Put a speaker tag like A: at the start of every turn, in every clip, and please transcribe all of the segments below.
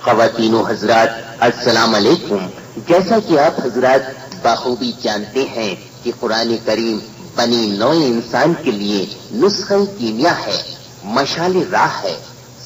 A: خواتین و حضرات السلام علیکم۔ جیسا کہ آپ حضرات بخوبی جانتے ہیں کہ قرآن کریم بنی نوع انسان کے لیے نسخہ کیمیا ہے، مشعل راہ ہے،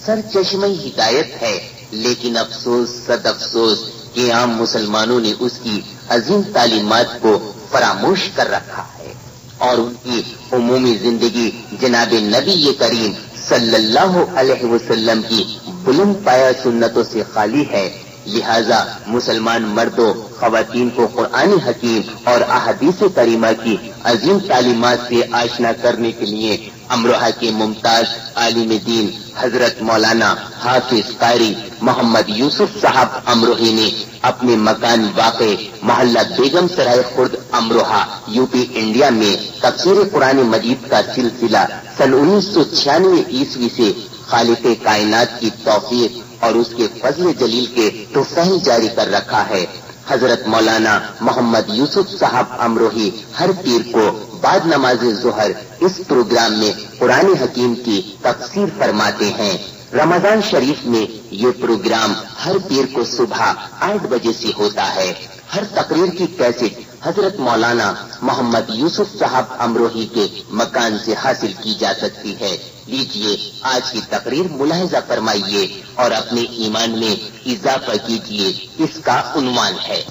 A: سرچشمہ ہدایت ہے، لیکن افسوس صد افسوس کہ عام مسلمانوں نے اس کی عظیم تعلیمات کو فراموش کر رکھا ہے اور ان کی عمومی زندگی جناب نبی کریم صلی اللہ علیہ وسلم کی بلند پایا سنتوں سے خالی ہے۔ لہذا مسلمان مردوں خواتین کو قرآن حکیم اور احادیث کریمہ کی عظیم تعلیمات سے آشنا کرنے کے لیے امروہہ کے ممتاز عالم دین حضرت مولانا حافظ قاری محمد یوسف صاحب امروہی نے اپنے مکان واقع محلہ بیگم سرائے خرد امروہہ یو پی انڈیا میں تفسیر قرآن مجید کا سلسلہ سن 1996 عیسوی سے خالق کائنات کی توفیق اور اس کے فضل جلیل کے توفیل جاری کر رکھا ہے۔ حضرت مولانا محمد یوسف صاحب امروہی ہر پیر کو بعد نماز ظہر اس پروگرام میں قرآن حکیم کی تفسیر فرماتے ہیں۔ رمضان شریف میں یہ پروگرام ہر پیر کو صبح 8 بجے سے ہوتا ہے۔ ہر تقریر کی کیسٹ حضرت مولانا محمد یوسف صاحب امروہی کے مکان سے حاصل کی جا سکتی ہے۔ لیجئے آج کی تقریر ملاحظہ فرمائیے اور اپنے ایمان میں اضافہ کیجئے۔ اس کا عنوان ہے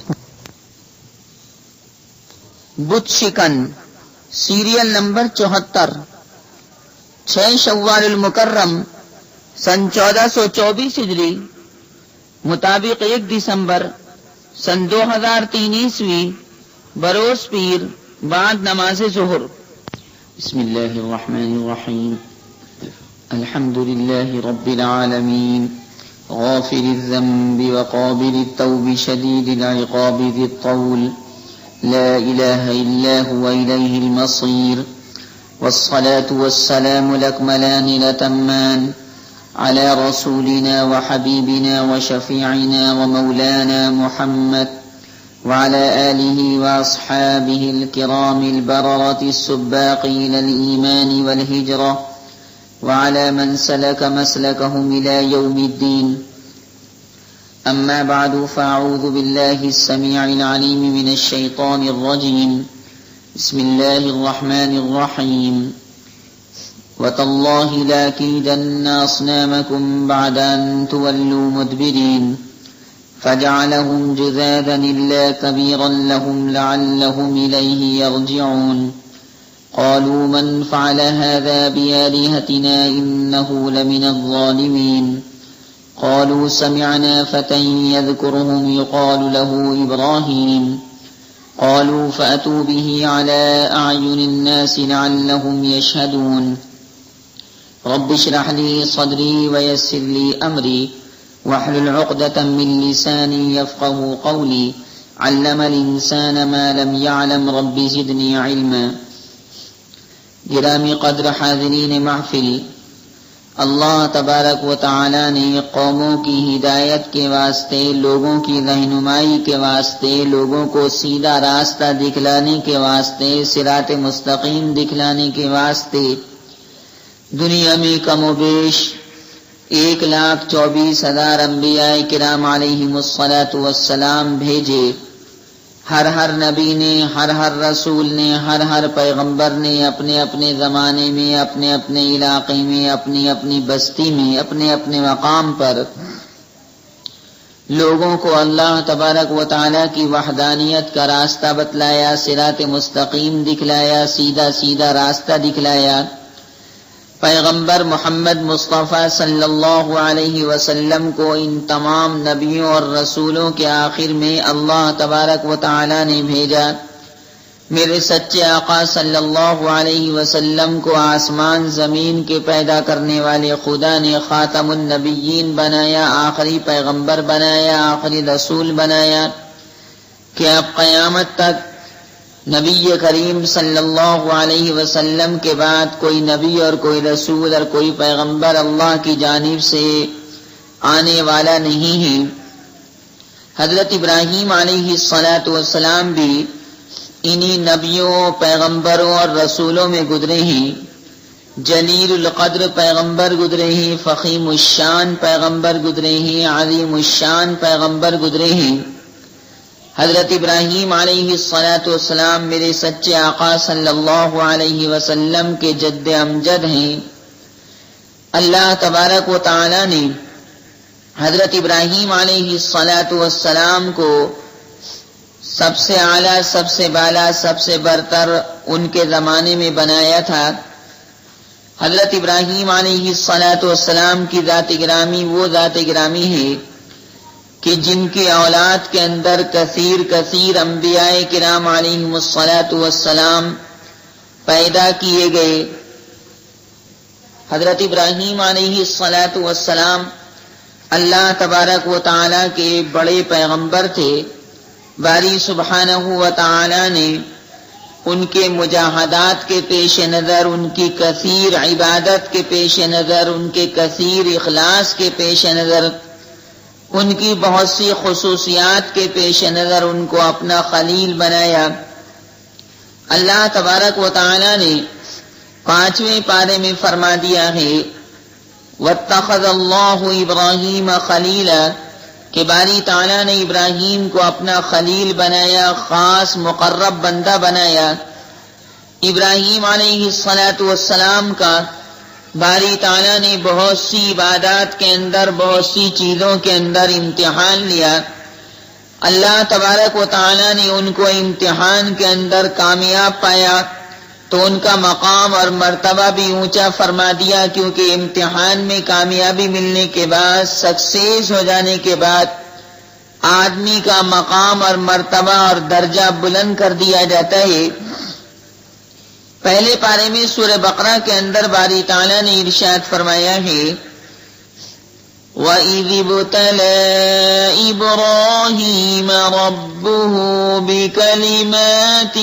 B: بت شکن، سیریل نمبر 74، 6 شوال المکرم سن 1424 ہجری مطابق 1 دسمبر سن 2003 عیسوی بروز پیر بعد نماز ظہر۔ بسم اللہ الرحمن الرحیم، الحمد للہ رب العالمین، غافر الذنب وقابل التوب شدید العقاب ذی الطول، لا الہ الا هو الیہ المصیر، والصلاة والسلام الأكملان الأتمان على رسولنا وحبيبنا وشفيعنا ومولانا محمد وعلى آله وأصحابه الكرام البررة السباقين الإيمان والهجرة وعلى من سلك مسلكهم إلى يوم الدين. أما بعد، فأعوذ بالله السميع العليم من الشيطان الرجيم. بسم الله الرحمن الرحيم. وتالله لأكيدن أصنامكم بعد أن تولوا مدبرين فجعلهم جذاذا إلا كبيرا لهم لعلهم إليه يرجعون. قالوا من فعل هذا بآلهتنا إنه لمن الظالمين. قالوا سمعنا فتى يذكرهم يقال له إبراهيم. قالوا فأتوا به على أعين الناس لعلهم يشهدون. رب اشرح لي صدري ويسر لي أمري واحلل عقدة من لساني يفقه قولي. علم الإنسان ما لم يعلم. رب زدني علما. گرامی قدر حاضرین محفل، اللہ تبارک و تعالی نے قوموں کی ہدایت کے واسطے، لوگوں کی رہنمائی کے واسطے، لوگوں کو سیدھا راستہ دکھلانے کے واسطے، صراط مستقیم دکھلانے کے واسطے دنیا میں کم و بیش 1,24,000 انبیاء کرام علیہم الصلاۃ والسلام بھیجے۔ ہر نبی نے، ہر رسول نے، ہر پیغمبر نے اپنے اپنے زمانے میں، اپنے اپنے علاقے میں، اپنی اپنی بستی میں، اپنے اپنے مقام پر لوگوں کو اللہ تبارک و تعالی کی وحدانیت کا راستہ بتلایا، صراط مستقیم دکھلایا، سیدھا راستہ دکھلایا۔ پیغمبر محمد مصطفیٰ صلی اللہ علیہ وسلم کو ان تمام نبیوں اور رسولوں کے آخر میں اللہ تبارک و تعالی نے بھیجا۔ میرے سچے آقا صلی اللہ علیہ وسلم کو آسمان زمین کے پیدا کرنے والے خدا نے خاتم النبیین بنایا، آخری پیغمبر بنایا، آخری رسول بنایا کہ اب قیامت تک نبی کریم صلی اللہ علیہ وسلم کے بعد کوئی نبی اور کوئی رسول اور کوئی پیغمبر اللہ کی جانب سے آنے والا نہیں ہے۔ حضرت ابراہیم علیہ الصلاۃ والسلام بھی انہی نبیوں، پیغمبروں اور رسولوں میں گزرے ہیں۔ جلیل القدر پیغمبر گزرے ہیں، فخیم الشان پیغمبر گزرے ہیں، عظیم الشان پیغمبر گزرے ہیں۔ حضرت ابراہیم علیہ الصلاۃ والسلام میرے سچے آقا صلی اللہ علیہ وسلم کے جد امجد ہیں۔ اللہ تبارک و تعالی نے حضرت ابراہیم علیہ الصلاۃ والسلام کو سب سے اعلیٰ، سب سے بالا، سب سے برتر ان کے زمانے میں بنایا تھا۔ حضرت ابراہیم علیہ الصلاۃ والسلام کی ذات گرامی وہ ذات گرامی ہے کہ جن کی اولاد کے اندر کثیر انبیاء کرام علیہم الصلاۃ والسلام پیدا کیے گئے۔ حضرت ابراہیم علیہ الصلاۃ والسلام اللہ تبارک و تعالی کے بڑے پیغمبر تھے۔ باری سبحانہ و تعالی نے ان کے مجاہدات کے پیش نظر، ان کی کثیر عبادت کے پیش نظر، ان کے کثیر اخلاص کے پیش نظر، ان کی بہت سی خصوصیات کے پیش نظر ان کو اپنا خلیل بنایا۔ اللہ تبارک و تعالی نے 5ویں پارے میں فرما دیا ہے وَاتَّخَذَ اللَّهُ إِبْرَاهِيمَ خَلِيلًا کہ باری تعالیٰ نے ابراہیم کو اپنا خلیل بنایا، خاص مقرب بندہ بنایا۔ ابراہیم علیہ الصلاۃ والسلام کا باری تعالیٰ نے بہت سی عبادات کے اندر، بہت سی چیزوں کے اندر امتحان لیا۔ اللہ تبارک و تعالیٰ نے ان کو امتحان کے اندر کامیاب پایا تو ان کا مقام اور مرتبہ بھی اونچا فرما دیا، کیونکہ امتحان میں کامیابی ملنے کے بعد، سکسیس ہو جانے کے بعد آدمی کا مقام اور مرتبہ اور درجہ بلند کر دیا جاتا ہے۔ پہلے پارے میں سورہ بقرہ کے اندر باری تعالیٰ نے ارشاد فرمایا ہے وَإِذِ ابْتَلَىٰ إِبْرَاهِيمَ رَبُّهُ بِكَلِمَاتٍ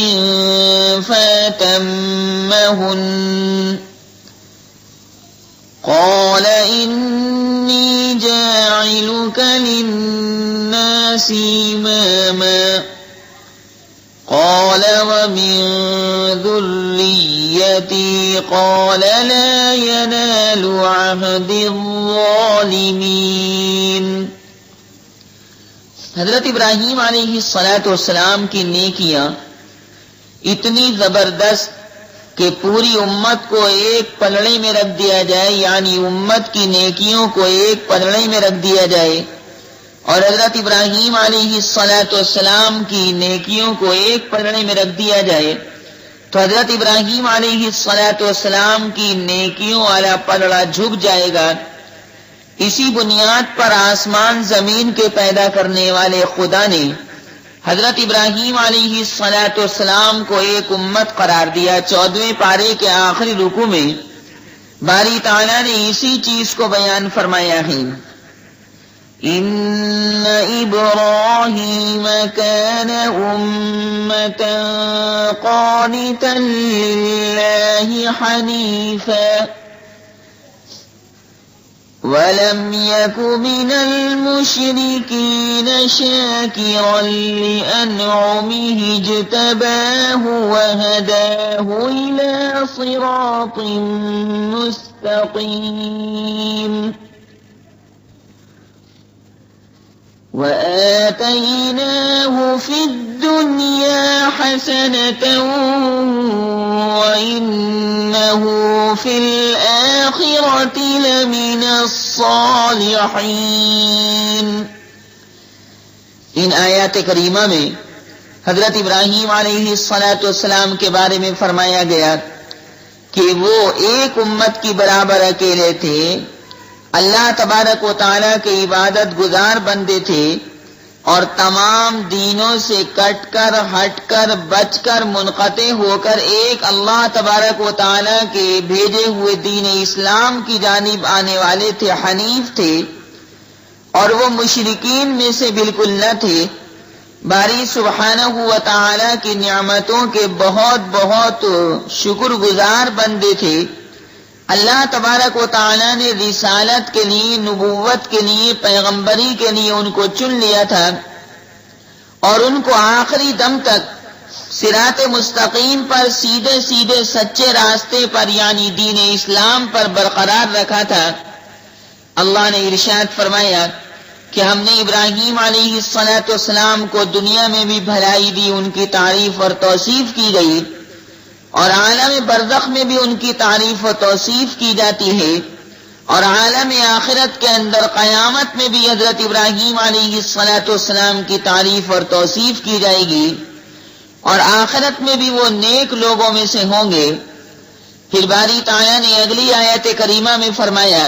B: فَأَتَمَّهُنَّ قَالَ إِنِّي جَاعِلُكَ لِلنَّاسِ إِمَامًا قال ومن ذريتي قال لا ينال عهد الظالمين۔ حضرت ابراہیم علیہ الصلاۃ والسلام کی نیکیاں اتنی زبردست کہ پوری امت کو ایک پلڑے میں رکھ دیا جائے، یعنی امت کی نیکیوں کو ایک پلڑے میں رکھ دیا جائے، اور حضرت ابراہیم علیہ الصلاۃ والسلام کی نیکیوں کو ایک پلڑے میں رکھ دیا جائے تو حضرت ابراہیم علیہ الصلاۃ والسلام کی نیکیوں والا پلڑا جھک جائے گا۔ اسی بنیاد پر آسمان زمین کے پیدا کرنے والے خدا نے حضرت ابراہیم علیہ الصلاۃ والسلام کو ایک امت قرار دیا۔ 14ویں پارے کے آخری رکوع میں باری تعالیٰ نے اسی چیز کو بیان فرمایا ہے ان ابراہیم کان امۃ قانتا للہ حنیفا ولم یک من المشرکین شاکرا لانعمہ اجتباہ وہداہ الی صراط مستقیم وآتيناه في الدنيا حسنة وإنه في الآخرة لمن الصالحين۔ ان آیات کریمہ میں حضرت ابراہیم علیہ الصلاۃ والسلام کے بارے میں فرمایا گیا کہ وہ ایک امت کی برابر اکیلے تھے، اللہ تبارک و تعالیٰ کے عبادت گزار بندے تھے اور تمام دینوں سے کٹ کر، ہٹ کر، بچ کر، منقطع ہو کر ایک اللہ تبارک و تعالیٰ کے بھیجے ہوئے دین اسلام کی جانب آنے والے تھے، حنیف تھے، اور وہ مشرکین میں سے بالکل نہ تھے۔ باری سبحانہ و تعالیٰ کی نعمتوں کے بہت بہت شکر گزار بندے تھے۔ اللہ تبارک و تعالیٰ نے رسالت کے لیے، نبوت کے لیے، پیغمبری کے لیے ان کو چن لیا تھا اور ان کو آخری دم تک صراط مستقیم پر سیدھے سیدھے سچے راستے پر یعنی دین اسلام پر برقرار رکھا تھا، اللہ نے ارشاد فرمایا کہ ہم نے ابراہیم علیہ السلام کو دنیا میں بھی بھلائی دی، ان کی تعریف اور توصیف کی گئی، اور عالم برزخ میں بھی ان کی تعریف و توصیف کی جاتی ہے، اور عالم آخرت کے اندر قیامت میں بھی حضرت ابراہیم علیہ السلام کی تعریف اور توصیف کی جائے گی، اور آخرت میں بھی وہ نیک لوگوں میں سے ہوں گے۔ پھر باری تعالیٰ نے اگلی آیت کریمہ میں فرمایا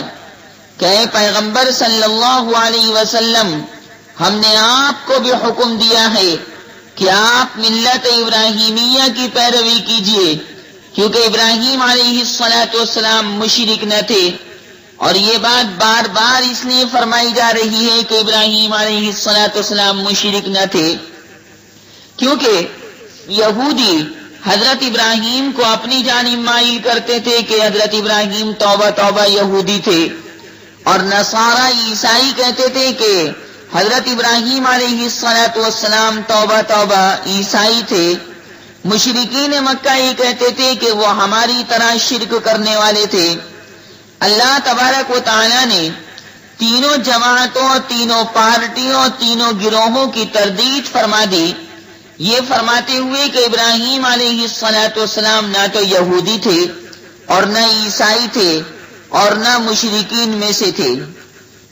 B: کہ اے پیغمبر صلی اللہ علیہ وسلم، ہم نے آپ کو بھی حکم دیا ہے کہ آپ ملت ابراہیمیہ کی پیروی کیجیے، کیونکہ ابراہیم علیہ السلام مشرک نہ تھے، اور یہ بات بار بار اس لیے فرمائی جا رہی ہے کہ ابراہیم علیہ السلام مشرک نہ تھے کیونکہ یہودی حضرت ابراہیم کو اپنی جانب مائل کرتے تھے کہ حضرت ابراہیم توبہ توبہ یہودی تھے، اور نصارہ عیسائی کہتے تھے کہ حضرت ابراہیم علیہ السلام توبہ توبہ عیسائی تھے۔ مشرکین مکہ یہ کہتے تھے کہ وہ ہماری طرح شرک کرنے والے تھے۔ اللہ تبارک و تعالی نے تینوں جماعتوں، تینوں پارٹیوں، تینوں گروہوں کی تردید فرما دی، یہ فرماتے ہوئے کہ ابراہیم علیہ السلام نہ تو یہودی تھے اور نہ عیسائی تھے اور نہ مشرکین میں سے تھے۔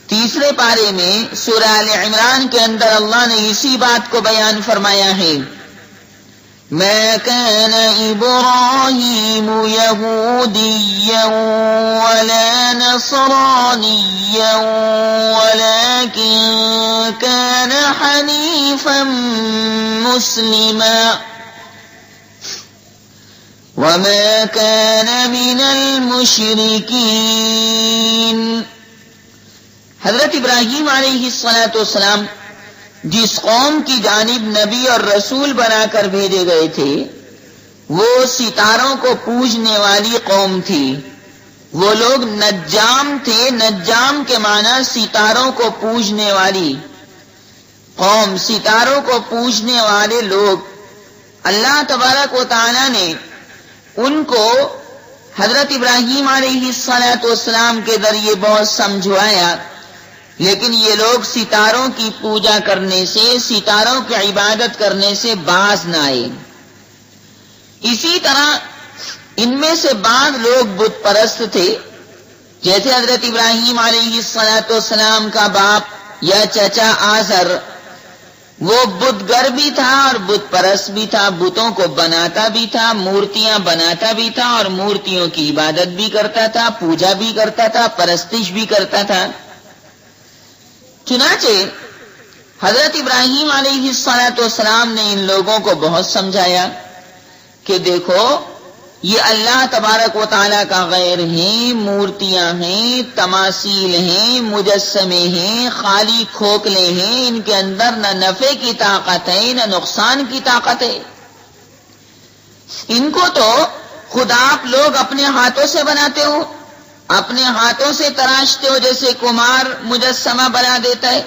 B: تیسرے پارے میں سورہ آل عمران کے اندر اللہ نے اسی بات کو بیان فرمایا ہے، ما كان إبراهيم يهوديا ولا نصرانيا ولكن كان حنيفا مسلما وما كان من المشركين۔ حضرت ابراہیم علیہ السلام جس قوم کی جانب نبی اور رسول بنا کر بھیجے گئے تھے وہ ستاروں کو پوجنے والی قوم تھی۔ وہ لوگ نجام تھے، نجام کے معنی ستاروں کو پوجنے والی قوم، ستاروں کو پوجنے والے لوگ۔ اللہ تبارک و تعالی نے ان کو حضرت ابراہیم علیہ السلام کے ذریعے بہت سمجھوایا، لیکن یہ لوگ ستاروں کی پوجا کرنے سے، ستاروں کی عبادت کرنے سے باز نہ آئے۔ اسی طرح ان میں سے بعض لوگ بت پرست تھے، جیسے حضرت ابراہیم علیہ السلام کا باپ یا چچا آزر، وہ بت گر بھی تھا اور بت پرست بھی تھا، بتوں کو بناتا بھی تھا، مورتیاں بناتا بھی تھا، اور مورتیوں کی عبادت بھی کرتا تھا، پوجا بھی کرتا تھا، پرستش بھی کرتا تھا۔ چنانچہ حضرت ابراہیم علیہ السلام نے ان لوگوں کو بہت سمجھایا کہ دیکھو یہ اللہ تبارک و تعالیٰ کا غیر ہیں، مورتیاں ہیں، تماثیل ہیں، مجسمے ہیں، خالی کھوکھلے ہیں، ان کے اندر نہ نفع کی طاقت ہے نہ نقصان کی طاقت ہے۔ ان کو تو خود آپ لوگ اپنے ہاتھوں سے بناتے ہو، اپنے ہاتھوں سے تراشتے ہو، جیسے کمار مجسمہ بنا دیتا ہے،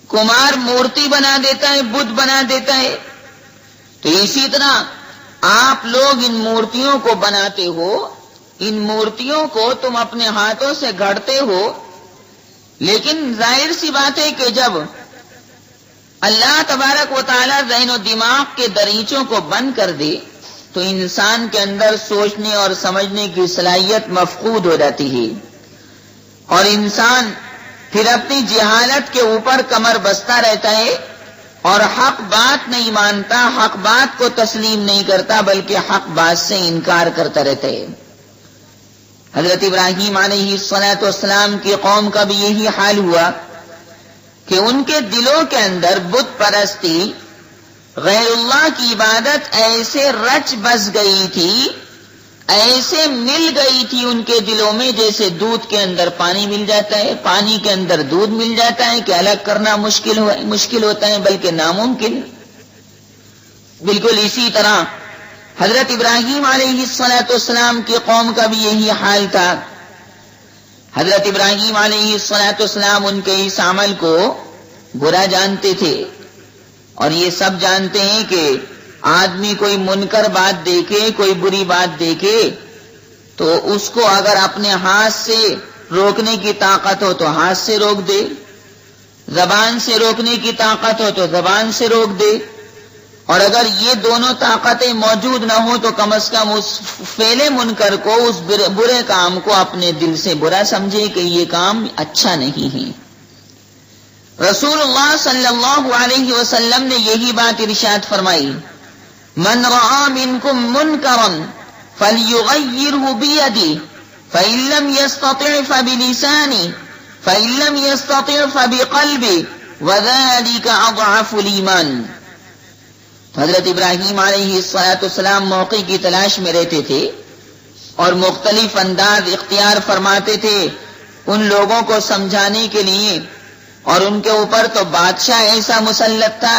B: کمار مورتی بنا دیتا ہے، بت بنا دیتا ہے، تو اسی طرح آپ لوگ ان مورتیوں کو بناتے ہو، ان مورتیوں کو تم اپنے ہاتھوں سے گھڑتے ہو، لیکن ظاہر سی بات ہے کہ جب اللہ تبارک و تعالیٰ ذہن و دماغ کے دریچوں کو بند کر دے تو انسان کے اندر سوچنے اور سمجھنے کی صلاحیت مفقود ہو جاتی ہے، اور انسان پھر اپنی جہالت کے اوپر کمر بستہ رہتا ہے اور حق بات نہیں مانتا، حق بات کو تسلیم نہیں کرتا، بلکہ حق بات سے انکار کرتا رہتا ہے۔ حضرت ابراہیم علیہ السلام کی قوم کا بھی یہی حال ہوا کہ ان کے دلوں کے اندر بت پرستی، غیر اللہ کی عبادت ایسے رچ بس گئی تھی، ایسے مل گئی تھی ان کے دلوں میں جیسے دودھ کے اندر پانی مل جاتا ہے، پانی کے اندر دودھ مل جاتا ہے کہ الگ کرنا مشکل ہوتا ہے بلکہ ناممکن۔ بالکل اسی طرح حضرت ابراہیم علیہ السلام کی قوم کا بھی یہی حال تھا۔ حضرت ابراہیم علیہ السلام ان کے اس عمل کو برا جانتے تھے، اور یہ سب جانتے ہیں کہ آدمی کوئی منکر بات دیکھے، کوئی بری بات دیکھے تو اس کو اگر اپنے ہاتھ سے روکنے کی طاقت ہو تو ہاتھ سے روک دے، زبان سے روکنے کی طاقت ہو تو زبان سے روک دے، اور اگر یہ دونوں طاقتیں موجود نہ ہو تو کم از کم اس فعل منکر کو، اس برے کام کو اپنے دل سے برا سمجھے کہ یہ کام اچھا نہیں ہے۔ رسول اللہ صلی اللہ علیہ وسلم نے یہی بات ارشاد فرمائی، من رأى منکم منکرا فلیغیرہ بیدہ فإن لم يستطع فبلسانه فإن لم يستطع فبقلبه وذلك أضعف الإيمان۔ حضرت ابراہیم علیہ السلام موقع کی تلاش میں رہتے تھے اور مختلف انداز اختیار فرماتے تھے ان لوگوں کو سمجھانے کے لیے، اور ان کے اوپر تو بادشاہ ایسا مسلط تھا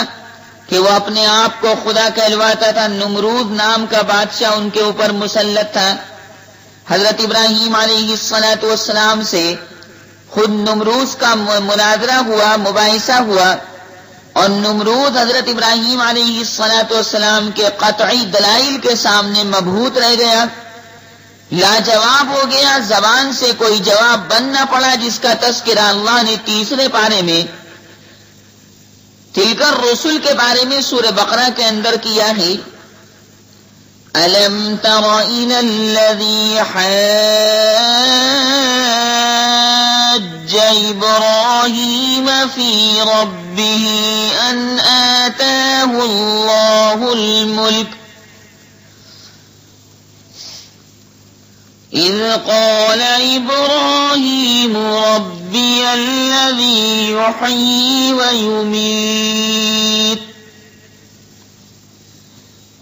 B: کہ وہ اپنے آپ کو خدا کہلواتا تھا۔ نمرود نام کا بادشاہ ان کے اوپر مسلط تھا۔ حضرت ابراہیم علیہ السلام سے خود نمرود کا مناظرہ ہوا، مباحثہ ہوا، اور نمرود حضرت ابراہیم علیہ السلام کے قطعی دلائل کے سامنے مبہوت رہ گیا، لاجواب ہو گیا، زبان سے کوئی جواب بن نہ پڑا، جس کا تذکرہ اللہ نے تیسرے پارے میں تلک الرسل کے بارے میں سورہ بقرہ کے اندر کیا ہے۔ أَلَمْ تَرَ إِلَى الَّذِي حَاجَّ إِبْرَاهِيمَ فِي رَبِّهِ أَنْ آتَاهُ اللَّهُ الْمُلْكَ إِذْ قَالَ إِبْرَاهِيمُ رَبِّيَ الَّذِي يُحْيِي وَيُمِيتُ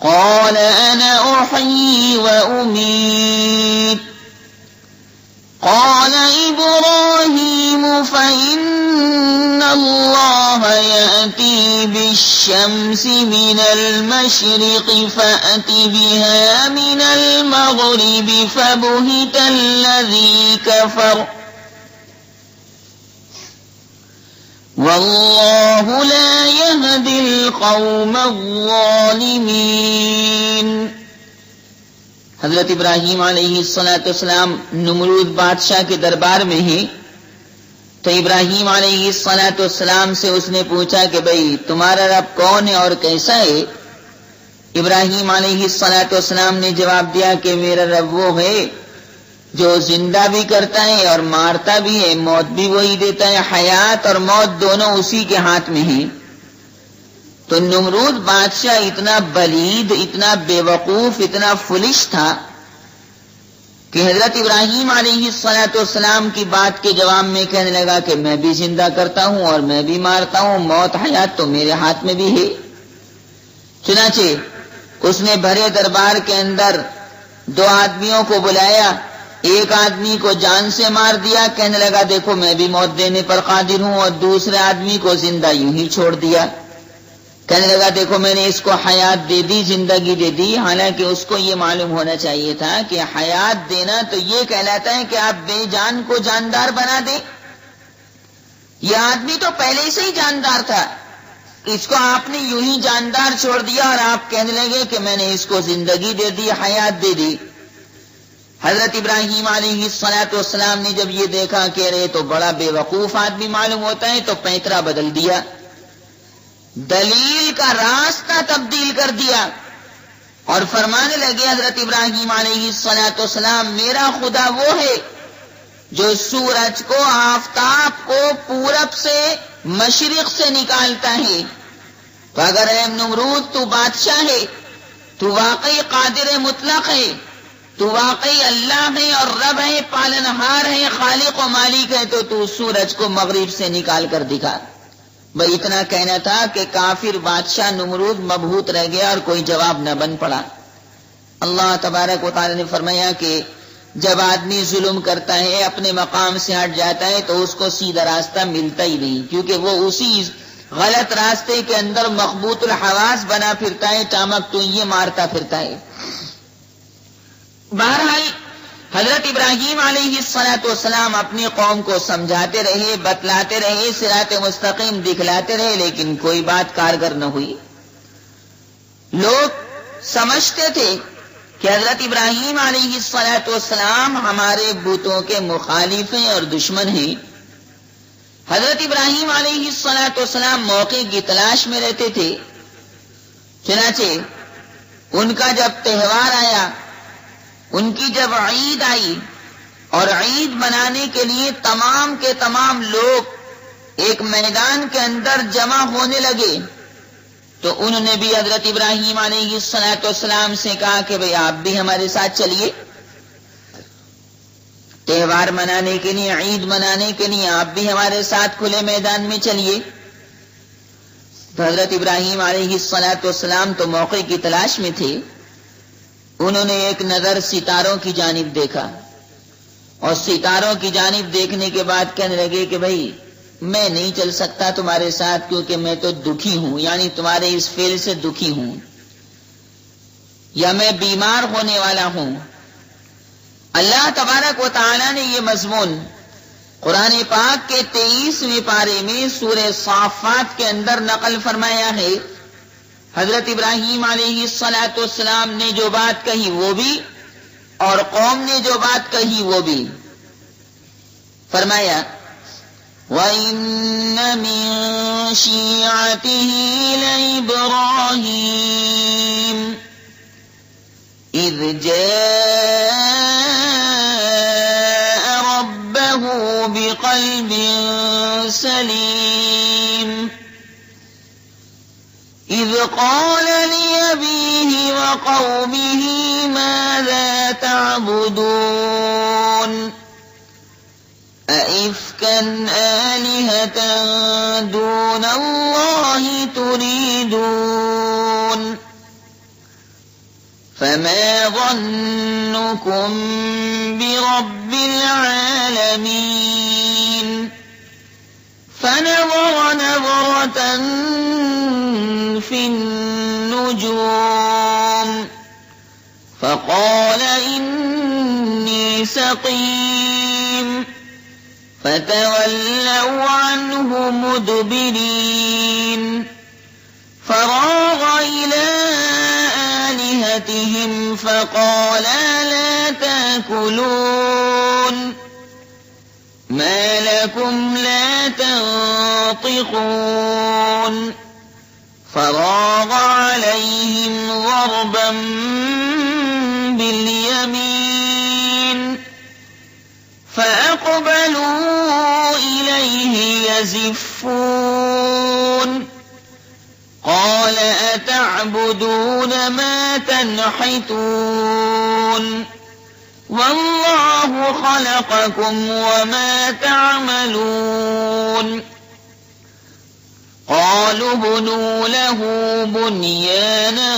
B: قال أنا أحيي وأميت قال إبراهيم فإن الله يأتي بالشمس من المشرق فأت بها من المغرب فبهت الذي كفر واللہ لا يهدی القوم الظالمین۔ حضرت ابراہیم علیہ السلام نمرود بادشاہ کے دربار میں ہیں تو ابراہیم علیہ السلام سے اس نے پوچھا کہ بھئی تمہارا رب کون ہے اور کیسا ہے؟ ابراہیم علیہ السلام نے جواب دیا کہ میرا رب وہ ہے جو زندہ بھی کرتا ہے اور مارتا بھی ہے، موت بھی وہی دیتا ہے، حیات اور موت دونوں اسی کے ہاتھ میں ہیں۔ تو نمرود بادشاہ اتنا بلید، اتنا بے وقوف، اتنا فلش تھا کہ حضرت ابراہیم علیہ السلام کی بات کے جواب میں کہنے لگا کہ میں بھی زندہ کرتا ہوں اور میں بھی مارتا ہوں، موت حیات تو میرے ہاتھ میں بھی ہے۔ چنانچہ اس نے بھرے دربار کے اندر دو آدمیوں کو بلایا، ایک آدمی کو جان سے مار دیا، کہنے لگا دیکھو میں بھی موت دینے پر قادر ہوں، اور دوسرے آدمی کو زندہ یوں ہی چھوڑ دیا، کہنے لگا دیکھو میں نے اس کو حیات دے دی، زندگی دے دی، حالانکہ اس کو یہ معلوم ہونا چاہیے تھا کہ حیات دینا تو یہ کہلاتا ہے کہ آپ بے جان کو جاندار بنا دیں۔ یہ آدمی تو پہلے سے ہی جاندار تھا، اس کو آپ نے یوں ہی جاندار چھوڑ دیا اور آپ کہنے لگے کہ میں نے اس کو زندگی دے دی، حیات دے دی۔ حضرت ابراہیم علیہ السلام نے جب یہ دیکھا کہ ارے تو بڑا بے وقوف آدمی معلوم ہوتا ہے تو پینترا بدل دیا، دلیل کا راستہ تبدیل کر دیا اور فرمانے لگے حضرت ابراہیم علیہ السلام میرا خدا وہ ہے جو سورج کو، آفتاب کو پورب سے، مشرق سے نکالتا ہے۔ تو اگر اے نمرود تو بادشاہ ہے، تو واقعی قادر مطلق ہے، تو واقعی اللہ ہے اور رب ہے، پالنہار ہے، خالق و مالک ہے، تو سورج کو مغرب سے نکال کر دکھا۔ بھئی اتنا کہنا تھا کہ کافر بادشاہ نمرود مبہوت رہ گیا اور کوئی جواب نہ بن پڑا۔ اللہ تبارک و تعالی نے فرمایا کہ جب آدمی ظلم کرتا ہے، اپنے مقام سے ہٹ جاتا ہے تو اس کو سیدھا راستہ ملتا ہی نہیں، کیونکہ وہ اسی غلط راستے کے اندر مخبوط الحواس بنا پھرتا ہے، ٹامک تو یہ مارتا پھرتا ہے۔ بہرحال حضرت ابراہیم علیہ السلام اپنی قوم کو سمجھاتے رہے، بتلاتے رہے، صراط مستقیم دکھلاتے رہے، لیکن کوئی بات کارگر نہ ہوئی۔ لوگ سمجھتے تھے کہ حضرت ابراہیم علیہ السلام ہمارے بتوں کے مخالف ہیں اور دشمن ہیں. حضرت ابراہیم علیہ السلام موقع کی تلاش میں رہتے تھے. چنانچہ ان کا جب تہوار آیا، ان کی جب عید آئی اور عید منانے کے لیے تمام کے تمام لوگ ایک میدان کے اندر جمع ہونے لگے، تو انہوں نے بھی حضرت ابراہیم علیہ السلام سے کہا کہ بھئی آپ بھی ہمارے ساتھ چلیے، تہوار منانے کے لیے، عید منانے کے لیے آپ بھی ہمارے ساتھ کھلے میدان میں چلیے. تو حضرت ابراہیم علیہ السلام تو موقع کی تلاش میں تھے. انہوں نے ایک نظر ستاروں کی جانب دیکھا، اور ستاروں کی جانب دیکھنے کے بعد کہنے لگے کہ بھئی میں نہیں چل سکتا تمہارے ساتھ، کیونکہ میں تو دکھی ہوں، یعنی تمہارے اس فعل سے دکھی ہوں، یا میں بیمار ہونے والا ہوں. اللہ تبارک و تعالی نے یہ مضمون قرآن پاک کے 23ویں پارے میں سورہ صافات کے اندر نقل فرمایا ہے. حضرت ابراہیم علیہ السلام نے جو بات کہی وہ بھی، اور قوم نے جو بات کہی وہ بھی. فرمایا وَإِنَّ مِن شِيعَتِهِ لَإِبْرَاهِيمَ إِذْ جَاءَ رَبَّهُ بِقَلْبٍ سَلِيمٍ إِذْ قَالَ لِأَبِيهِ وَقَوْمِهِ مَاذَا تَعْبُدُونَ أَئِفْكًا آلِهَةً دُونَ اللَّهِ تُرِيدُونَ فَمَا ظَنُّكُمْ بِرَبِّ الْعَالَمِينَ فَنَظَرَ نَظْرَةً فِي النُّجُومِ فَقَالَ إِنِّي سَقِيمٌ فَتَوَلَّوْا عَنْهُ مُدْبِرِينَ فَرَاغَ إِلَىٰ آلِهَتِهِمْ فَقَالَ لَا تَأْكُلُونَ مَا لَكُمْ لَا تَنطِقُونَ فَرَاغَ عَلَيْهِمْ ضَرْبًا بِالْيَمِينِ فَأَقْبَلُوا إِلَيْهِ يَزِفُّونَ قَالَ أَتَعْبُدُونَ مَا تَنْحِتُونَ وَاللَّهُ خَلَقَكُمْ وَمَا تَعْمَلُونَ قَالُوا ابْنُوا لَهُ بُنْيَانًا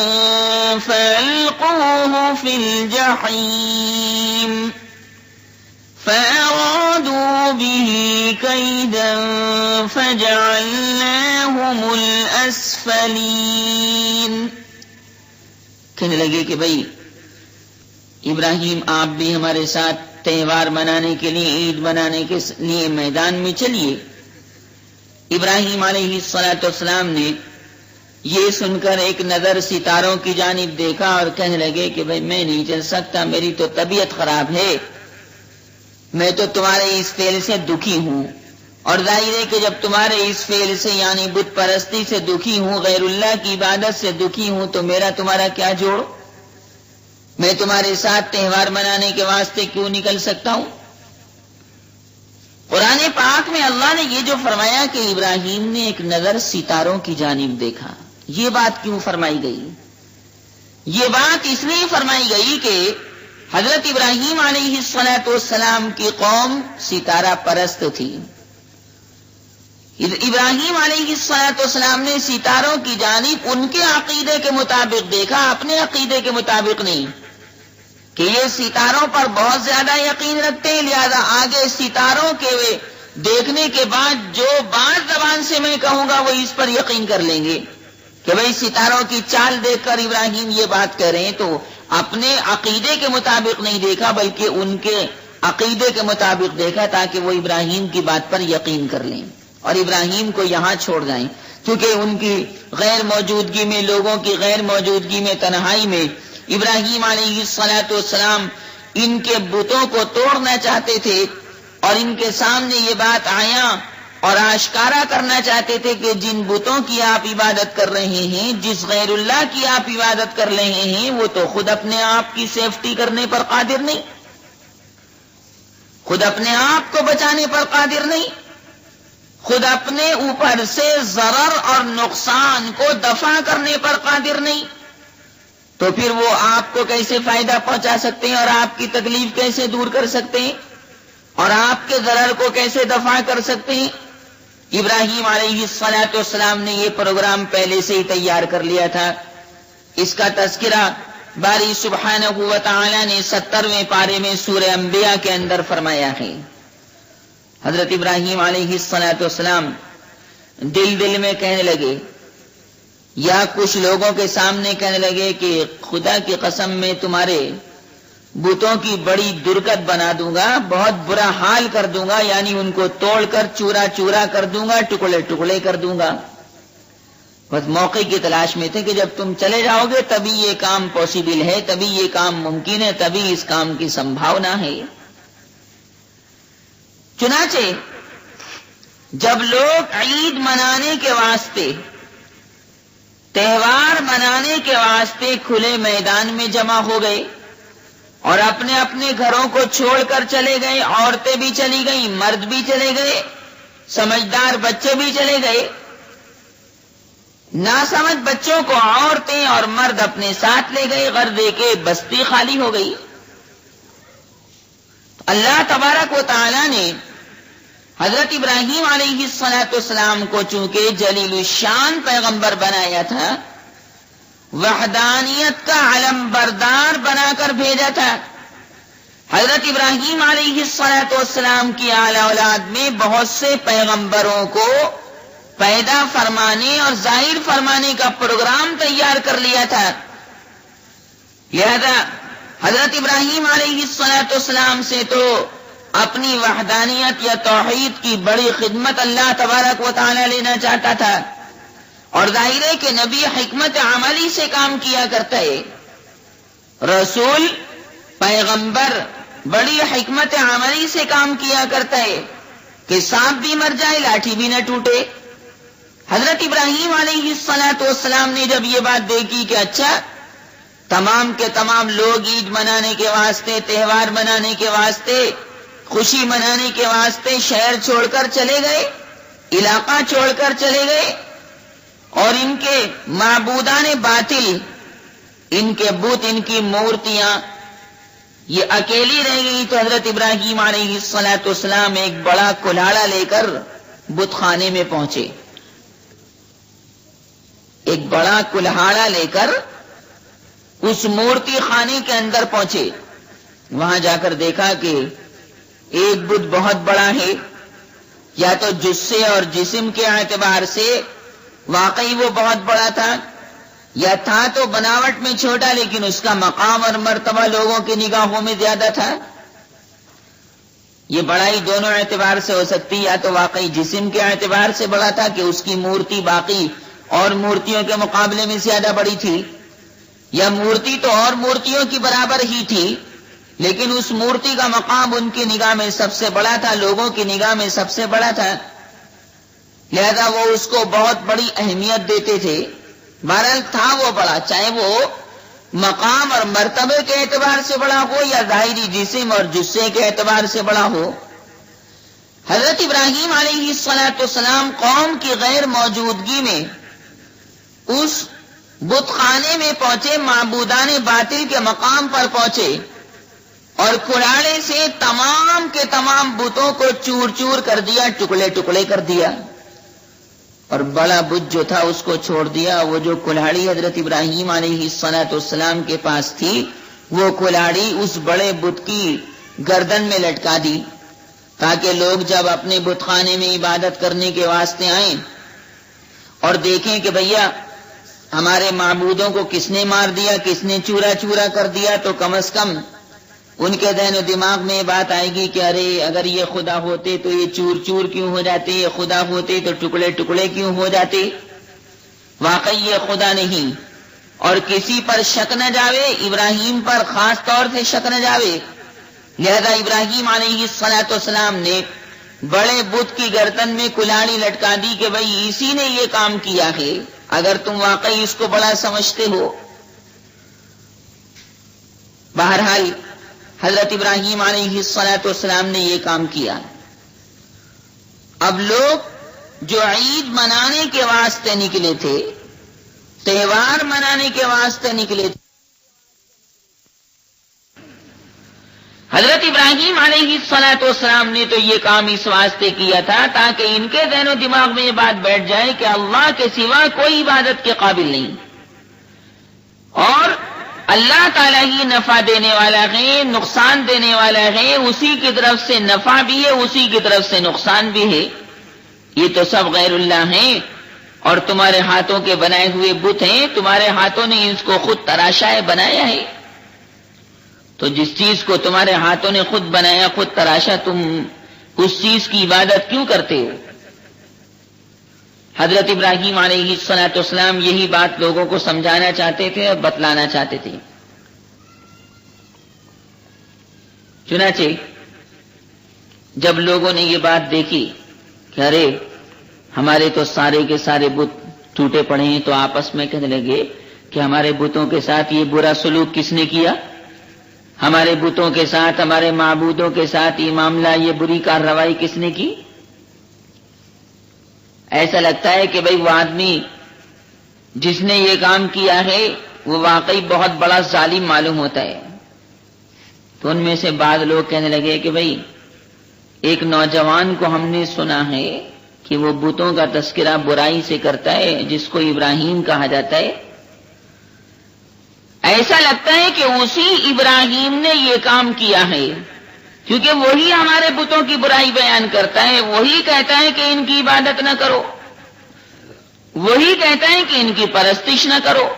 B: فَأَلْقُوهُ فِي الْجَحِيمِ فَأَرَادُوا بِهِ كَيْدًا فَجَعَلْنَاهُمُ الْأَسْفَلِينَ. کہنے لگے کہ بھئی ابراہیم آپ بھی ہمارے ساتھ تہوار منانے کے لیے، عید منانے کے لیے میدان میں چلیے. ابراہیم علیہ السلام نے یہ سن کر ایک نظر ستاروں کی جانب دیکھا اور کہنے لگے کہ بھئی میں نہیں چل سکتا، میری تو طبیعت خراب ہے، میں تو تمہارے اس فعل سے دکھی ہوں، اور ظاہر ہے کہ جب تمہارے اس فعل سے یعنی بت پرستی سے دکھی ہوں، غیر اللہ کی عبادت سے دکھی ہوں، تو میرا تمہارا کیا جوڑ؟ میں تمہارے ساتھ تہوار منانے کے واسطے کیوں نکل سکتا ہوں؟ قرآن پاک میں اللہ نے یہ جو فرمایا کہ ابراہیم نے ایک نظر ستاروں کی جانب دیکھا، یہ بات کیوں فرمائی گئی؟ یہ بات اس لیے فرمائی گئی کہ حضرت ابراہیم علیہ السلام کی قوم ستارہ پرست تھی. ابراہیم علیہ السلام نے ستاروں کی جانب ان کے عقیدے کے مطابق دیکھا، اپنے عقیدے کے مطابق نہیں کہ یہ ستاروں پر بہت زیادہ یقین رکھتے ہیں، لہذا آگے ستاروں کے دیکھنے کے بعد جو بات زبان سے میں کہوں گا وہ اس پر یقین کر لیں گے کہ بھئی ستاروں کی چال دیکھ کر ابراہیم یہ بات کہہ رہے ہیں. تو اپنے عقیدے کے مطابق نہیں دیکھا بلکہ ان کے عقیدے کے مطابق دیکھا تاکہ وہ ابراہیم کی بات پر یقین کر لیں. اور ابراہیم کو یہاں چھوڑ جائیں، کیونکہ ان کی غیر موجودگی میں، لوگوں کی غیر موجودگی میں، تنہائی میں ابراہیم علیہ السلام ان کے بتوں کو توڑنا چاہتے تھے، اور ان کے سامنے یہ بات آیا اور آشکارا کرنا چاہتے تھے کہ جن بتوں کی آپ عبادت کر رہے ہیں، جس غیر اللہ کی آپ عبادت کر رہے ہیں، وہ تو خود اپنے آپ کی سیفٹی کرنے پر قادر نہیں، خود اپنے آپ کو بچانے پر قادر نہیں، خود اپنے اوپر سے ضرر اور نقصان کو دفع کرنے پر قادر نہیں، تو پھر وہ آپ کو کیسے فائدہ پہنچا سکتے ہیں اور آپ کی تکلیف کیسے دور کر سکتے ہیں اور آپ کے ضرر کو کیسے دفع کر سکتے ہیں؟ ابراہیم علیہ السلام نے یہ پروگرام پہلے سے ہی تیار کر لیا تھا۔ اس کا تذکرہ باری سبحانہ و تعالی نے 70ویں پارے میں سورہ انبیاء کے اندر فرمایا ہے۔ حضرت ابراہیم علیہ السلام دل میں کہنے لگے، یا کچھ لوگوں کے سامنے کہنے لگے کہ خدا کی قسم میں تمہارے بتوں کی بڑی درگت بنا دوں گا، بہت برا حال کر دوں گا، یعنی ان کو توڑ کر چورا چورا کر دوں گا، ٹکڑے ٹکڑے کر دوں گا۔ بس موقع کی تلاش میں تھے کہ جب تم چلے جاؤ گے تبھی یہ کام پاسبل ہے، تبھی یہ کام ممکن ہے، تبھی اس کام کی سمبھاونا ہے۔ چنانچہ جب لوگ عید منانے کے واسطے، تہوار منانے کے واسطے کھلے میدان میں جمع ہو گئے اور اپنے اپنے گھروں کو چھوڑ کر چلے گئے، عورتیں بھی چلی گئیں، مرد بھی چلے گئے، سمجھدار بچے بھی چلے گئے، ناسمجھ بچوں کو عورتیں اور مرد اپنے ساتھ لے گئے، غرضے کے بستی خالی ہو گئی۔ اللہ تبارک و تعالی نے حضرت ابراہیم علیہ السلام کو چونکہ جلیل الشان پیغمبر بنایا تھا، وحدانیت کا علم بردار بنا کر بھیجا تھا، حضرت ابراہیم علیہ السلام کی اعلی اولاد میں بہت سے پیغمبروں کو پیدا فرمانے اور ظاہر فرمانے کا پروگرام تیار کر لیا تھا۔ لہذا حضرت ابراہیم علیہ السلام سے تو اپنی وحدانیت یا توحید کی بڑی خدمت اللہ تبارک و تعالی لینا چاہتا تھا، اور ظاہر ہے کہ نبی حکمت عملی سے کام کیا کرتا ہے، رسول پیغمبر بڑی حکمت عملی سے کام کیا کرتا ہے کہ سانپ بھی مر جائے لاٹھی بھی نہ ٹوٹے۔ حضرت ابراہیم علیہ السلام نے جب یہ بات دیکھی کہ اچھا تمام کے تمام لوگ عید منانے کے واسطے، تہوار منانے کے واسطے، خوشی منانے کے واسطے شہر چھوڑ کر چلے گئے، علاقہ چھوڑ کر چلے گئے، اور ان کے معبودان باطل، ان کے بت، ان کی مورتیاں یہ اکیلی رہ گئی، تو حضرت ابراہیم علیہ السلام ایک بڑا کلاڑا لے کر بت خانے میں پہنچے، ایک بڑا کلہاڑا لے کر اس مورتی خانے کے اندر پہنچے۔ وہاں جا کر دیکھا کہ ایک بت بہت بڑا ہے، یا تو جثے اور جسم کے اعتبار سے واقعی وہ بہت بڑا تھا، یا تھا تو بناوٹ میں چھوٹا لیکن اس کا مقام اور مرتبہ لوگوں کی نگاہوں میں زیادہ تھا۔ یہ بڑائی دونوں اعتبار سے ہو سکتی، یا تو واقعی جسم کے اعتبار سے بڑا تھا کہ اس کی مورتی باقی اور مورتیوں کے مقابلے میں زیادہ بڑی تھی، یا مورتی تو اور مورتیوں کی برابر ہی تھی لیکن اس مورتی کا مقام ان کی نگاہ میں سب سے بڑا تھا، لوگوں کی نگاہ میں سب سے بڑا تھا، لہذا وہ اس کو بہت بڑی اہمیت دیتے تھے۔ بہرحال تھا وہ بڑا، چاہے وہ مقام اور مرتبے کے اعتبار سے بڑا ہو یا ظاہری جسم اور جثے کے اعتبار سے بڑا ہو۔ حضرت ابراہیم علیہ السلام قوم کی غیر موجودگی میں اس بت خانے میں پہنچے، معبودان باطل کے مقام پر پہنچے، اور کلاڑے سے تمام کے تمام بتوں کو چور چور کر دیا، ٹکڑے ٹکڑے کر دیا، اور بڑا بت جو تھا اس کو چھوڑ دیا۔ وہ جو کلاڑی حضرت ابراہیم علیہ السلام کے پاس تھی، وہ کلاڑی اس بڑے بت کی گردن میں لٹکا دی، تاکہ لوگ جب اپنے بت خانے میں عبادت کرنے کے واسطے آئیں اور دیکھیں کہ بھیا ہمارے معبودوں کو کس نے مار دیا، کس نے چورا چورا کر دیا، تو کم از کم ان کے ذہن و دماغ میں یہ بات آئے گی کہ ارے اگر یہ خدا ہوتے تو یہ چور چور کیوں ہو جاتے، یہ خدا ہوتے تو ٹکڑے ٹکڑے کیوں ہو جاتے. واقعی یہ خدا نہیں. اور کسی پر شک نہ جاوے، ابراہیم پر خاص طور سے شک نہ جاوے. لہذا ابراہیم علیہ السلام نے بڑے بت کی گردن میں کلاڑی لٹکا دی کہ بھئی اسی نے یہ کام کیا ہے، اگر تم واقعی اس کو بڑا سمجھتے ہو. بہرحال حضرت ابراہیم علیہ السلام نے یہ کام کیا. اب لوگ جو عید منانے کے واسطے نکلے تھے، تہوار منانے کے واسطے نکلے تھے، حضرت ابراہیم علیہ السلام نے تو یہ کام اس واسطے کیا تھا تاکہ ان کے ذہن و دماغ میں یہ بات بیٹھ جائے کہ اللہ کے سوا کوئی عبادت کے قابل نہیں، اور اللہ تعالیٰ ہی نفع دینے والا ہے، نقصان دینے والا ہے، اسی کی طرف سے نفع بھی ہے، اسی کی طرف سے نقصان بھی ہے. یہ تو سب غیر اللہ ہیں اور تمہارے ہاتھوں کے بنائے ہوئے بت ہیں، تمہارے ہاتھوں نے اس کو خود تراشا ہے، بنایا ہے. تو جس چیز کو تمہارے ہاتھوں نے خود بنایا، خود تراشا، تم اس چیز کی عبادت کیوں کرتے ہو؟ حضرت ابراہیم علیہ السلام یہی بات لوگوں کو سمجھانا چاہتے تھے اور بتلانا چاہتے تھے. چنانچہ جب لوگوں نے یہ بات دیکھی کہ ارے ہمارے تو سارے کے سارے بت ٹوٹے پڑے ہیں، تو آپس میں کہنے لگے کہ ہمارے بتوں کے ساتھ یہ برا سلوک کس نے کیا؟ ہمارے بتوں کے ساتھ، ہمارے معبودوں کے ساتھ یہ معاملہ، یہ بری کارروائی کس نے کی؟ ایسا لگتا ہے کہ بھئی وہ آدمی جس نے یہ کام کیا ہے وہ واقعی بہت بڑا ظالم معلوم ہوتا ہے. تو ان میں سے بعض لوگ کہنے لگے کہ بھئی ایک نوجوان کو ہم نے سنا ہے کہ وہ بتوں کا تذکرہ برائی سے کرتا ہے، جس کو ابراہیم کہا جاتا ہے. ایسا لگتا ہے کہ اسی ابراہیم نے یہ کام کیا ہے، کیونکہ وہی ہمارے بتوں کی برائی بیان کرتا ہے، وہی کہتا ہے کہ ان کی عبادت نہ کرو، وہی کہتا ہے کہ ان کی پرستش نہ کرو،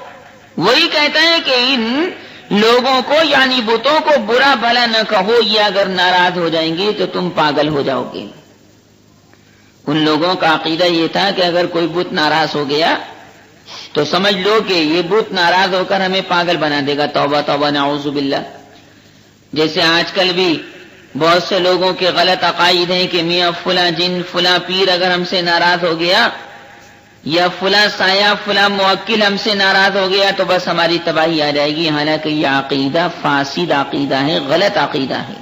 B: وہی کہتا ہے کہ ان لوگوں کو یعنی بتوں کو برا بھلا نہ کہو، یہ اگر ناراض ہو جائیں گے تو تم پاگل ہو جاؤ گے. ان لوگوں کا عقیدہ یہ تھا کہ اگر کوئی بت ناراض ہو گیا تو سمجھ لو کہ یہ بت ناراض ہو کر ہمیں پاگل بنا دے گا. توبہ توبہ، نعوذ باللہ. جیسے آج کل بھی بہت سے لوگوں کے غلط عقائد ہیں کہ میاں فلاں جن، فلاں پیر اگر ہم سے ناراض ہو گیا، یا فلاں سایہ، فلاں موکل ہم سے ناراض ہو گیا تو بس ہماری تباہی آ جائے گی. حالانکہ یہ عقیدہ فاسد عقیدہ ہے، غلط عقیدہ ہے.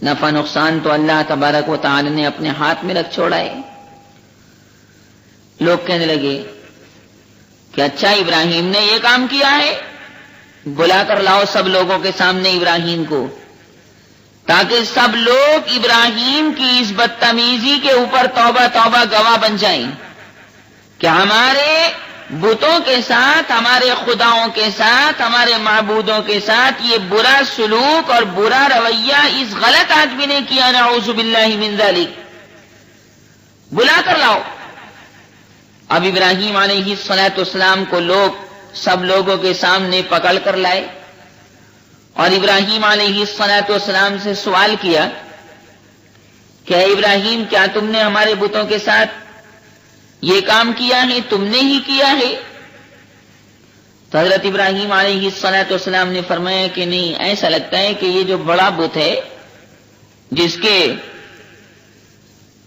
B: نفع نقصان تو اللہ تبارک و تعالی نے اپنے ہاتھ میں رکھ چھوڑا ہے. لوگ کہنے لگے کہ اچھا ابراہیم نے یہ کام کیا ہے، بلا کر لاؤ سب لوگوں کے سامنے ابراہیم کو، تاکہ سب لوگ ابراہیم کی اس بدتمیزی کے اوپر توبہ توبہ گواہ بن جائیں کہ ہمارے بتوں کے ساتھ، ہمارے خداؤں کے ساتھ، ہمارے معبودوں کے ساتھ یہ برا سلوک اور برا رویہ اس غلط آدمی نے کیا، نعوذ باللہ من ذالک. بلا کر لاؤ. اب ابراہیم علیہ السلام کو لوگ سب لوگوں کے سامنے پکڑ کر لائے اور ابراہیم علیہ السلام سے سوال کیا کہ اے ابراہیم، کیا تم نے ہمارے بتوں کے ساتھ یہ کام کیا ہے؟ تم نے ہی کیا ہے؟ تو حضرت ابراہیم علیہ السلام نے فرمایا کہ نہیں، ایسا لگتا ہے کہ یہ جو بڑا بت ہے جس کے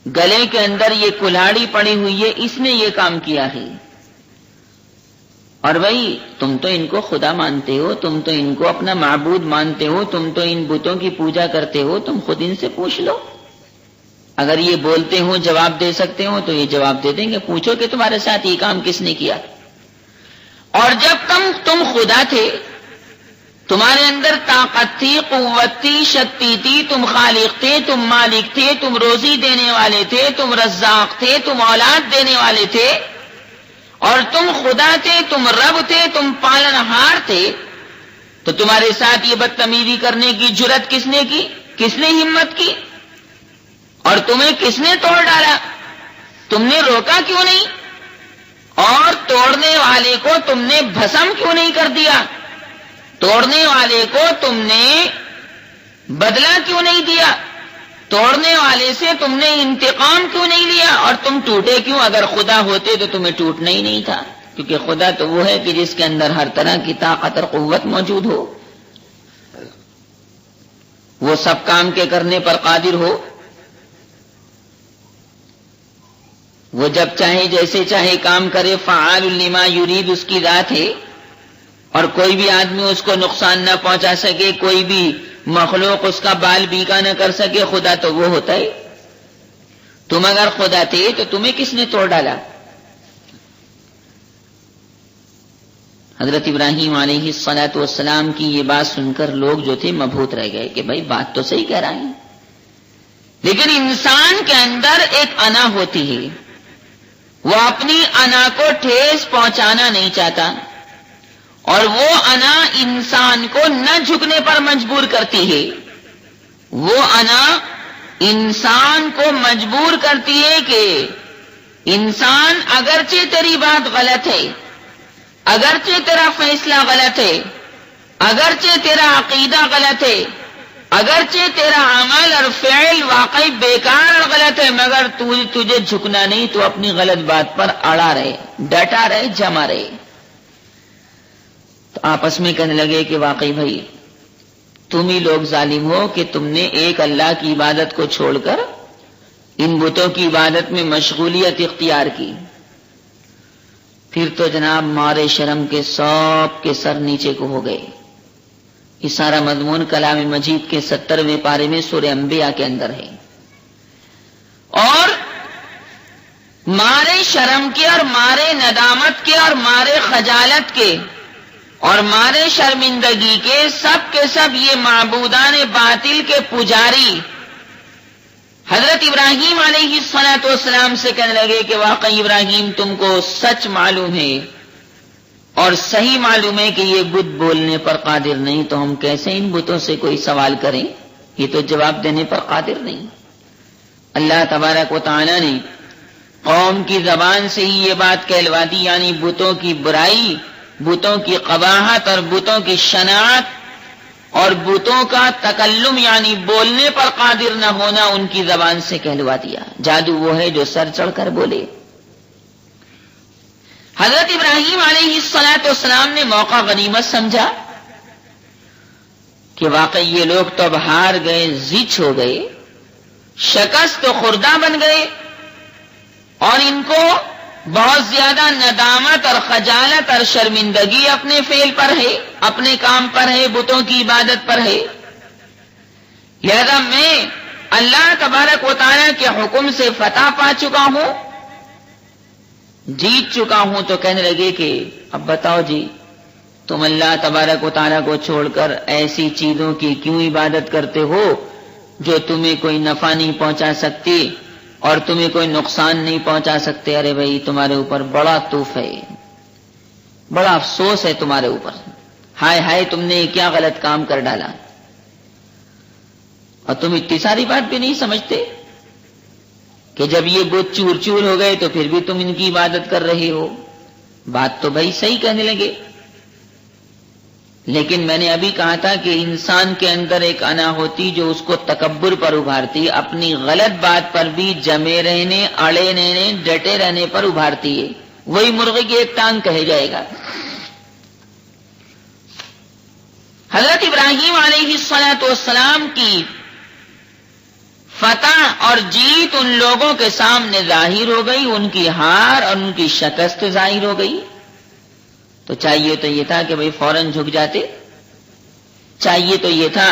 B: گلے کے اندر یہ کلاڑی پڑی ہوئی ہے، اس نے یہ کام کیا ہے. اور بھائی تم تو ان کو خدا مانتے ہو، تم تو ان کو اپنا معبود مانتے ہو، تم تو ان بتوں کی پوجا کرتے ہو، تم خود ان سے پوچھ لو. اگر یہ بولتے ہو، جواب دے سکتے ہو تو یہ جواب دے دیں گے. پوچھو کہ تمہارے ساتھ یہ کام کس نے کیا. اور جب تم خدا تھے، تمہارے اندر طاقت تھی، قوت تھی، شکتی تھی، تم خالق تھے، تم مالک تھے، تم روزی دینے والے تھے، تم رزاق تھے، تم اولاد دینے والے تھے، اور تم خدا تھے، تم رب تھے، تم پالنہار تھے، تو تمہارے ساتھ یہ بدتمیزی کرنے کی جرت کس نے کی؟ کس نے ہمت کی؟ اور تمہیں کس نے توڑ ڈالا؟ تم نے روکا کیوں نہیں؟ اور توڑنے والے کو تم نے بھسم کیوں نہیں کر دیا؟ توڑنے والے کو تم نے بدلہ کیوں نہیں دیا؟ توڑنے والے سے تم نے انتقام کیوں نہیں لیا؟ اور تم ٹوٹے کیوں؟ اگر خدا ہوتے تو تمہیں ٹوٹنا ہی نہیں تھا، کیونکہ خدا تو وہ ہے کہ جس کے اندر ہر طرح کی طاقت اور قوت موجود ہو، وہ سب کام کے کرنے پر قادر ہو، وہ جب چاہے جیسے چاہے کام کرے، فعال لما یرید اس کی ذات ہے، اور کوئی بھی آدمی اس کو نقصان نہ پہنچا سکے، کوئی بھی مخلوق اس کا بال بیکا نہ کر سکے۔ خدا تو وہ ہوتا ہے۔ تم اگر خدا تھے تو تمہیں کس نے توڑ ڈالا؟ حضرت ابراہیم علیہ الصلاۃ والسلام کی یہ بات سن کر لوگ جو تھے مبہوت رہ گئے کہ بھائی بات تو صحیح کہہ رہا ہے، لیکن انسان کے اندر ایک انا ہوتی ہے، وہ اپنی انا کو ٹھیس پہنچانا نہیں چاہتا، اور وہ انا انسان کو نہ جھکنے پر مجبور کرتی ہے۔ وہ انا انسان کو مجبور کرتی ہے کہ انسان اگرچہ تیری بات غلط ہے، اگرچہ تیرا فیصلہ غلط ہے، اگرچہ تیرا عقیدہ غلط ہے، اگرچہ تیرا عمل اور فعل واقعی بیکار اور غلط ہے، مگر تجھے جھکنا نہیں، تو اپنی غلط بات پر اڑا رہے، ڈٹا رہے، جمع رہے۔ تو آپس میں کہنے لگے کہ واقعی بھائی تم ہی لوگ ظالم ہو کہ تم نے ایک اللہ کی عبادت کو چھوڑ کر ان بتوں کی عبادت میں مشغولیت اختیار کی۔ پھر تو جناب مارے شرم کے سب کے سر نیچے کو ہو گئے۔ یہ سارا مضمون کلام مجید کے 70ویں پارے میں سورہ انبیاء کے اندر ہے۔ اور مارے شرم کے اور مارے ندامت کے اور مارے خجالت کے اور مارے شرمندگی کے سب یہ معبودان باطل کے پجاری حضرت ابراہیم علیہ الصلاۃ والسلام سے کہنے لگے کہ واقعی ابراہیم تم کو سچ معلوم ہے اور صحیح معلوم ہے کہ یہ بت بولنے پر قادر نہیں، تو ہم کیسے ان بتوں سے کوئی سوال کریں؟ یہ تو جواب دینے پر قادر نہیں۔ اللہ تبارک و تعالی نے قوم کی زبان سے ہی یہ بات کہلوا دی، یعنی بتوں کی برائی، بتوں کی قباحت اور بتوں کی شناعت اور بتوں کا تکلم یعنی بولنے پر قادر نہ ہونا ان کی زبان سے کہلوا دیا۔ جادو وہ ہے جو سر چڑھ کر بولے۔ حضرت ابراہیم علیہ الصلاۃ والسلام نے موقع غنیمت سمجھا کہ واقعی یہ لوگ تو اب ہار گئے، زچ ہو گئے، شکست و خوردہ بن گئے، اور ان کو بہت زیادہ ندامت اور خجالت اور شرمندگی اپنے فعل پر ہے، اپنے کام پر ہے، بتوں کی عبادت پر ہے۔ لہذا میں اللہ تبارک و تعالیٰ کے حکم سے فتح پا چکا ہوں، جیت چکا ہوں، تو کہنے لگے کہ اب بتاؤ جی تم اللہ تبارک و تعالیٰ کو چھوڑ کر ایسی چیزوں کی کیوں عبادت کرتے ہو جو تمہیں کوئی نفع نہیں پہنچا سکتی اور تمہیں کوئی نقصان نہیں پہنچا سکتے؟ ارے بھائی تمہارے اوپر بڑا توف ہے، بڑا افسوس ہے تمہارے اوپر، ہائے ہائے تم نے کیا غلط کام کر ڈالا، اور تم اتنی ساری بات بھی نہیں سمجھتے کہ جب یہ بت چور چور ہو گئے تو پھر بھی تم ان کی عبادت کر رہے ہو۔ بات تو بھائی صحیح کہنے لگے، لیکن میں نے ابھی کہا تھا کہ انسان کے اندر ایک انا ہوتی جو اس کو تکبر پر ابھارتی، اپنی غلط بات پر بھی جمے رہنے، اڑے رہنے، ڈٹے رہنے پر ابھارتی ہے۔ وہی مرغے کی ایک ٹانگ کہے جائے گا۔ حضرت ابراہیم علیہ الصلاۃ والسلام کی فتح اور جیت ان لوگوں کے سامنے ظاہر ہو گئی، ان کی ہار اور ان کی شکست ظاہر ہو گئی۔ تو چاہیے تو یہ تھا کہ بھئی فوراً جھک جاتے، چاہیے تو یہ تھا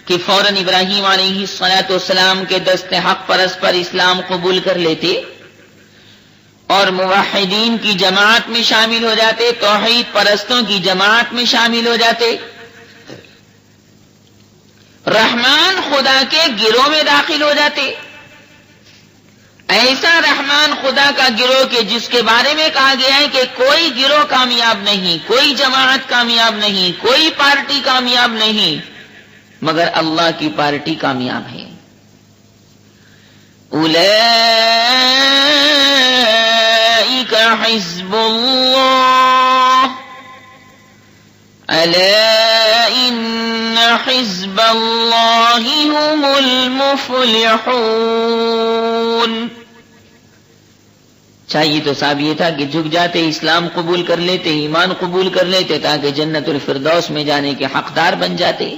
B: کہ فوراً ابراہیم علیہ الصلاۃ والسلام کے دست حق پرست پر اسلام قبول کر لیتے اور موحدین کی جماعت میں شامل ہو جاتے، توحید پرستوں کی جماعت میں شامل ہو جاتے، رحمان خدا کے گروہ میں داخل ہو جاتے۔ ایسا رحمان خدا کا گروہ کہ جس کے بارے میں کہا گیا ہے کہ کوئی گروہ کامیاب نہیں، کوئی جماعت کامیاب نہیں، کوئی پارٹی کامیاب نہیں، مگر اللہ کی پارٹی کامیاب ہے۔ اولئک حزب اللہ الا ان حزب اللہ هم المفلحون۔ چاہیے تو صاحب یہ تھا کہ جھک جاتے، اسلام قبول کر لیتے، ایمان قبول کر لیتے، تاکہ جنت الفردوس میں جانے کے حقدار بن جاتے،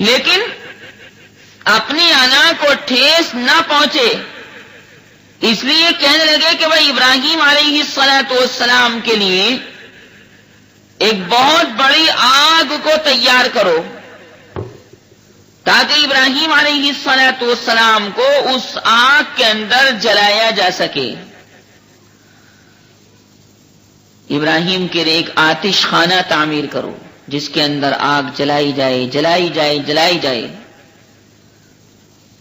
B: لیکن اپنی انا کو ٹھیس نہ پہنچے، اس لیے کہنے لگے کہ بھائی ابراہیم علیہ السلام کے لیے ایک بہت بڑی آگ کو تیار کرو تاکہ ابراہیم علیہ السلام کو اس آگ کے اندر جلایا جا سکے۔ ابراہیم کے لیے ایک آتش خانہ تعمیر کرو جس کے اندر آگ جلائی جائے جلائی جائے جلائی جائے،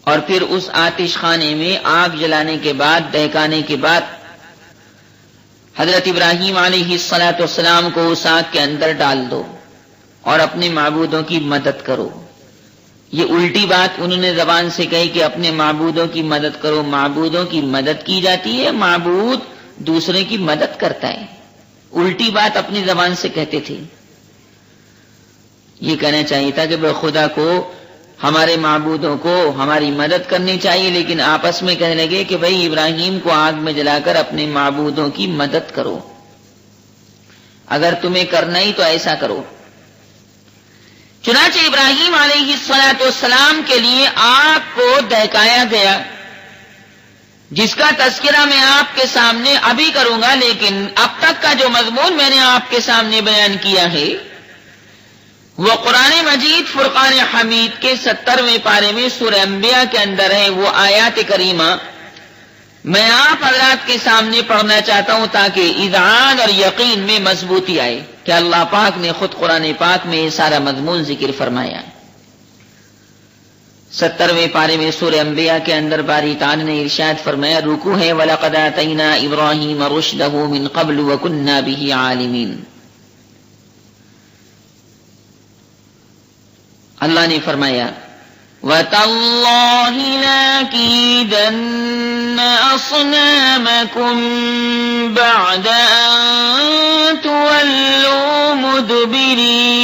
B: اور پھر اس آتش خانے میں آگ جلانے کے بعد، دہکانے کے بعد حضرت ابراہیم علیہ السلام کو اس آگ کے اندر ڈال دو اور اپنے معبودوں کی مدد کرو۔ یہ الٹی بات انہوں نے زبان سے کہی کہ اپنے معبودوں کی مدد کرو، معبودوں کی مدد کی جاتی ہے، معبود دوسرے کی مدد کرتا ہے، الٹی بات اپنی زبان سے کہتے تھے۔ یہ کہنا چاہیے تھا کہ خدا کو، ہمارے معبودوں کو ہماری مدد کرنی چاہیے، لیکن آپس میں کہنے لگے کہ بھئی ابراہیم کو آگ میں جلا کر اپنے معبودوں کی مدد کرو، اگر تمہیں کرنا ہی تو ایسا کرو۔ چنانچہ ابراہیم علیہ السلام کے لیے آگ کو دہکایا گیا، جس کا تذکرہ میں آپ کے سامنے ابھی کروں گا، لیکن اب تک کا جو مضمون میں نے آپ کے سامنے بیان کیا ہے وہ قرآن مجید فرقان حمید کے 70ویں پارے میں سورہ انبیاء کے اندر ہے۔ وہ آیات کریمہ میں آپ حضرات کے سامنے پڑھنا چاہتا ہوں تاکہ اذعان اور یقین میں مضبوطی آئے کہ اللہ پاک نے خود قرآن پاک میں یہ سارا مضمون ذکر فرمایا۔ 70ویں پارے میں سورہ انبیاء کے اندر باری تعالی نے ارشاد فرمایا، رکوع ہے وَلَقَدْ آتَيْنَا إِبْرَاهِيمَ رُشْدَهُ مِنْ قَبْلُ وَكُنَّا بِهِ عَالِمِينَ۔ اللہ نے فرمایا، وَتَاللَّهِ لَأَكِيدَنَّ أَصْنَامَكُمْ بَعْدَ أَن تُوَلُّوا مُدْبِرِينَ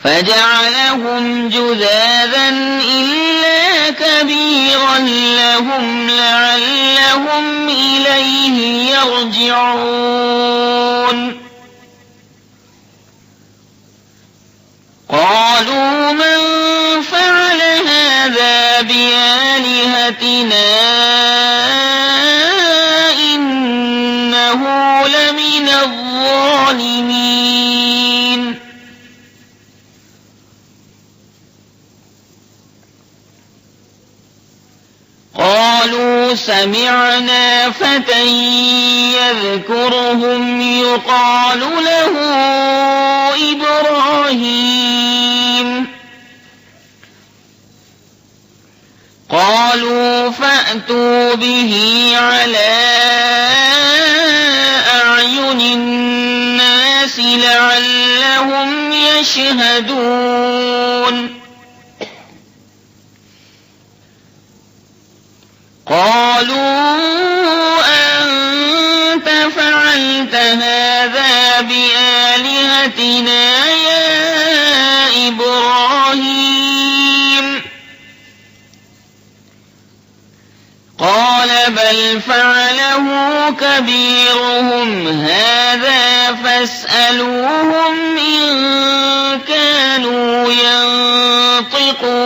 B: فَجَعَلَهُمْ جُذَاذًا إِلَّا كَبِيرًا لَهُمْ لَعَلَّهُمْ إِلَيْهِ يَرْجِعُونَ۔ قالوا من فعل هذا بآلهتنا إنه لمن الظالمين۔ قالوا سمعنا فتى يذكرهم يقال له إبراهيم، قالوا فأتوا به على أعين الناس لعلهم يشهدون۔ قالوا أنت فعلت هذا بآلهتنا يا إبراهيم؟ قال بل فعله كبيرهم هذا فاسألوهم إن كانوا ينطقون۔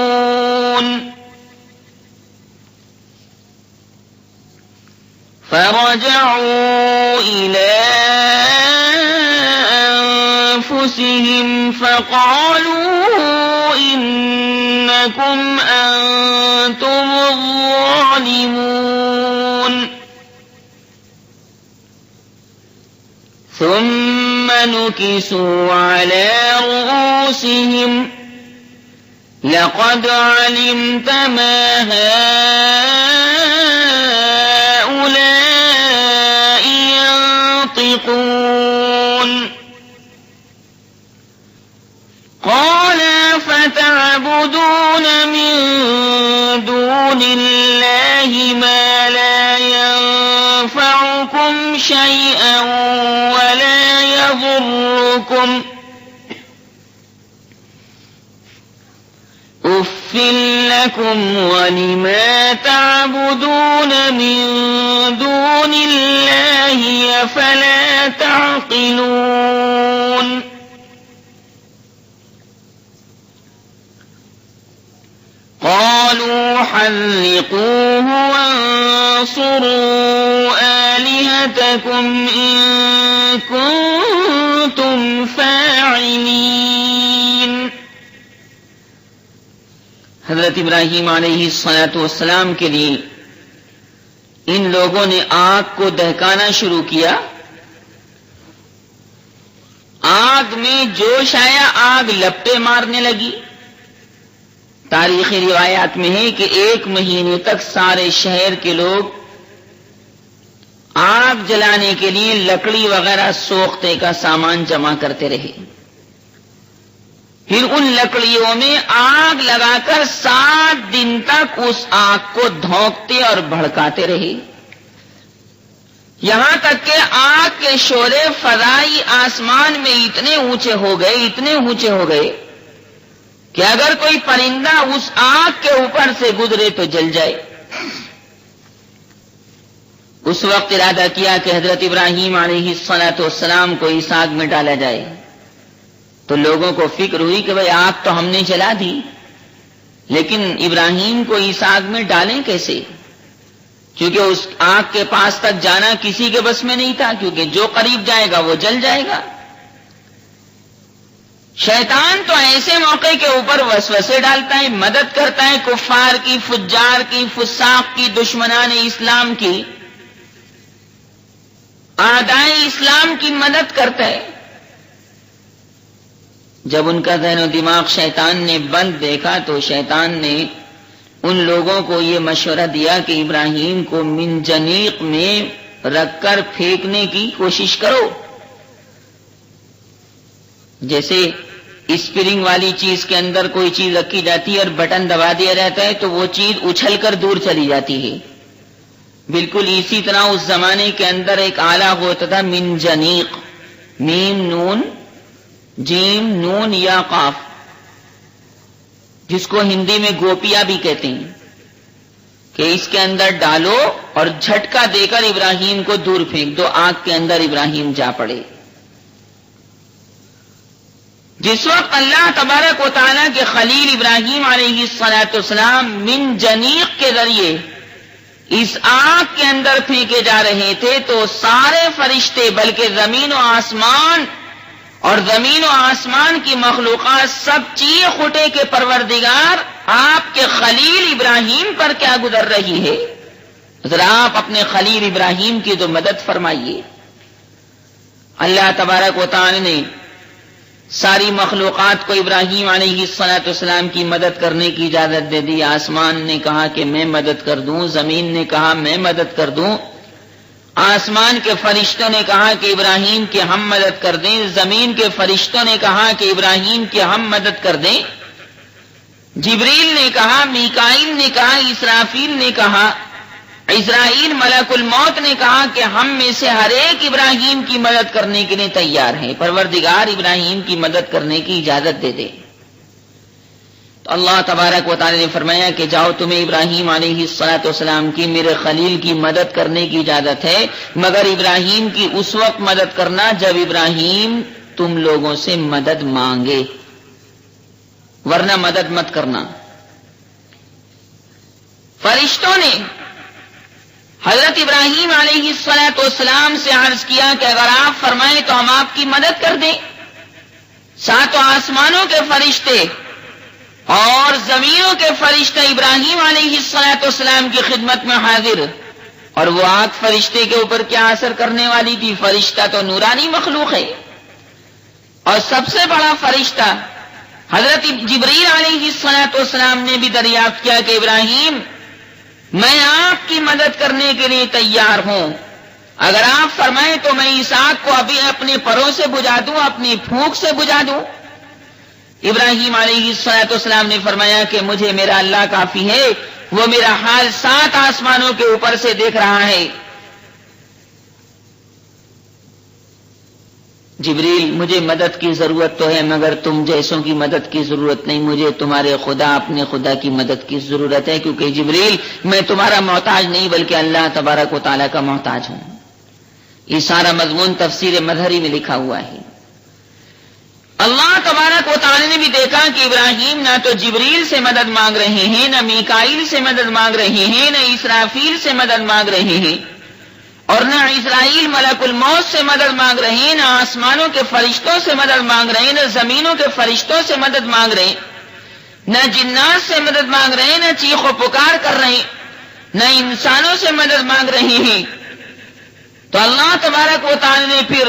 B: فرجعوا إلى أنفسهم فقالوا إنكم أنتم الظالمون۔ ثم نكسوا على رؤوسهم لقد علمت ما هؤلاء ينطقون۔ قال فتعبدون من دون الله ما لا ينفعكم شيئا ولا اف لکم ولما تعبدون من دون اللہ افلا تعقلون. قالوا حرقوه وانصروا آلهتكم إن كنتم فاعلين. حضرت ابراہیم علیہ الصلوۃ والسلام کے لیے ان لوگوں نے آگ کو دہکانا شروع کیا. آگ میں جوش آیا, آگ لپٹیں مارنے لگی. تاریخی روایات میں ہے کہ 1 مہینے تک سارے شہر کے لوگ آگ جلانے کے لیے لکڑی وغیرہ سوختے کا سامان جمع کرتے رہے. پھر ان لکڑیوں میں آگ لگا کر 7 دن تک اس آگ کو دھونکتے اور بھڑکاتے رہے, یہاں تک کہ آگ کے شعلے فضائی آسمان میں اتنے اونچے ہو گئے کہ اگر کوئی پرندہ اس آگ کے اوپر سے گزرے تو جل جائے. اس وقت ارادہ کیا کہ حضرت ابراہیم علیہ السلام کو اس آگ میں ڈالا جائے. تو لوگوں کو فکر ہوئی کہ بھئی آگ تو ہم نے جلا دی, لیکن ابراہیم کو اس آگ میں ڈالیں کیسے, کیونکہ اس آگ کے پاس تک جانا کسی کے بس میں نہیں تھا, کیونکہ جو قریب جائے گا وہ جل جائے گا. شیطان تو ایسے موقع کے اوپر وسوسے ڈالتا ہے, مدد کرتا ہے کفار کی, فجار کی, فساق کی, دشمنان اسلام کی, اعدائے اسلام کی مدد کرتا ہے. جب ان کا ذہن و دماغ شیطان نے بند دیکھا تو شیطان نے ان لوگوں کو یہ مشورہ دیا کہ ابراہیم کو منجنیق میں رکھ کر پھینکنے کی کوشش کرو. جیسے اسپرنگ والی چیز کے اندر کوئی چیز رکھی جاتی ہے اور بٹن دبا دیا جاتا ہے تو وہ چیز اچھل کر دور چلی جاتی ہے, بالکل اسی طرح اس زمانے کے اندر ایک آلہ ہوتا تھا منجنیق, میم نون جیم نون یا قاف, جس کو ہندی میں گوپیا بھی کہتے ہیں, کہ اس کے اندر ڈالو اور جھٹکا دے کر ابراہیم کو دور پھینک دو, آگ کے اندر ابراہیم جا پڑے. جس وقت اللہ تبارک و تعالیٰ کے خلیل ابراہیم علیہ السلام من جنیق کے ذریعے اس آگ کے اندر پھینکے جا رہے تھے تو سارے فرشتے, بلکہ زمین و آسمان کی مخلوقات سب چیخ اٹھے کہ پروردگار آپ کے خلیل ابراہیم پر کیا گزر رہی ہے, ذرا آپ اپنے خلیل ابراہیم کی تو مدد فرمائیے. اللہ تبارک و تعالی نے ساری مخلوقات کو ابراہیم علیہ السلام کی مدد کرنے کی اجازت دے دی. آسمان نے کہا کہ میں مدد کر دوں, زمین نے کہا میں مدد کر دوں, آسمان کے فرشتوں نے کہا کہ ابراہیم کی ہم مدد کر دیں, زمین کے فرشتوں نے کہا کہ ابراہیم کی ہم مدد کر دیں. جبریل نے کہا, میکائیل نے کہا, اسرافیل نے کہا, عزرائیل ملک الموت نے کہا کہ ہم میں سے ہر ایک ابراہیم کی مدد کرنے کے لیے تیار ہیں, پروردگار ابراہیم کی مدد کرنے کی اجازت دے دے. تو اللہ تبارک و تعالی نے فرمایا کہ جاؤ, تمہیں ابراہیم علیہ السلام کی, میرے خلیل کی مدد کرنے کی اجازت ہے, مگر ابراہیم کی اس وقت مدد کرنا جب ابراہیم تم لوگوں سے مدد مانگے, ورنہ مدد مت کرنا. فرشتوں نے حضرت ابراہیم علیہ السلام سے عرض کیا کہ اگر آپ فرمائیں تو ہم آپ کی مدد کر دیں. 7 آسمانوں کے فرشتے اور زمینوں کے فرشتے ابراہیم علیہ السلام کی خدمت میں حاضر, اور وہ آگ فرشتے کے اوپر کیا اثر کرنے والی تھی, فرشتہ تو نورانی مخلوق ہے, اور سب سے بڑا فرشتہ حضرت جبریل علیہ السلام نے بھی دریافت کیا کہ ابراہیم میں آپ کی مدد کرنے کے لیے تیار ہوں, اگر آپ فرمائیں تو میں اس آگ کو ابھی اپنے پروں سے بجھا دوں, اپنی پھونک سے بجھا دوں. ابراہیم علیہ السلام نے فرمایا کہ مجھے میرا اللہ کافی ہے, وہ میرا حال 7 آسمانوں کے اوپر سے دیکھ رہا ہے. جبریل مجھے مدد کی ضرورت تو ہے مگر تم جیسوں کی مدد کی ضرورت نہیں، مجھے تمہارے خدا اپنے خدا کی مدد کی ضرورت ہے، کیونکہ جبریل میں تمہارا محتاج نہیں بلکہ اللہ تبارک و تعالیٰ کا محتاج ہوں۔ یہ سارا مضمون تفسیر مظہری میں لکھا ہوا ہے۔ اللہ تبارک و تعالیٰ نے بھی دیکھا کہ ابراہیم نہ تو جبریل سے مدد مانگ رہے ہیں، نہ میکائیل سے مدد مانگ رہے ہیں، نہ اسرافیل سے مدد مانگ رہے ہیں، اور نہ اسرائیل ملک الموت سے مدد مانگ رہے ہیں، نہ آسمانوں کے فرشتوں سے مدد مانگ رہے ہیں، نہ زمینوں کے فرشتوں سے مدد مانگ رہے ہیں، نہ جنات سے مدد مانگ رہے ہیں، نہ چیخ و پکار کر رہے ہیں، نہ انسانوں سے مدد مانگ رہے ہیں۔ تو اللہ تبارک و تعالی نے پھر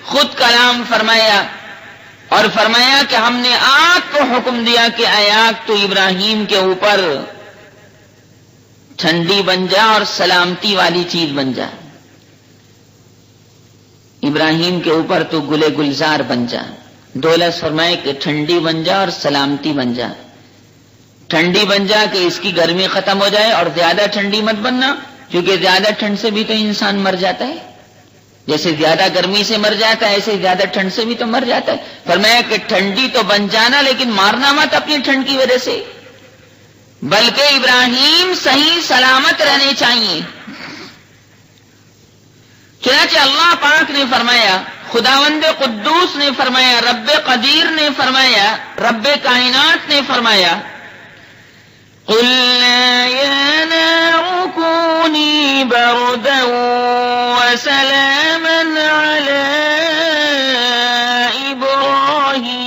B: خود کلام فرمایا اور فرمایا کہ ہم نے آگ کو حکم دیا کہ اے آگ تو ابراہیم کے اوپر ٹھنڈی بن جا اور سلامتی والی چیز بن جا، ابراہیم کے اوپر تو گلے گلزار بن جا۔ دولت فرمائے کہ ٹھنڈی بن جا اور سلامتی بن جا۔ ٹھنڈی بن جا کہ اس کی گرمی ختم ہو جائے، اور زیادہ ٹھنڈی مت بننا کیونکہ زیادہ ٹھنڈ سے بھی تو انسان مر جاتا ہے، جیسے زیادہ گرمی سے مر جاتا ہے ایسے زیادہ ٹھنڈ سے بھی تو مر جاتا ہے۔ فرمایا کہ ٹھنڈی تو بن جانا لیکن مارنا مت اپنی ٹھنڈ کی وجہ سے، بلکہ ابراہیم صحیح سلامت رہنے چاہیے۔ چنانچہ اللہ پاک نے فرمایا، خداوند قدوس نے فرمایا، رب قدیر نے فرمایا، رب کائنات نے فرمایا، قُلْنَا يَا نَارُ كُونِي بَرْدًا وَسَلَامًا عَلَىٰ إِبْرَاهِيمَ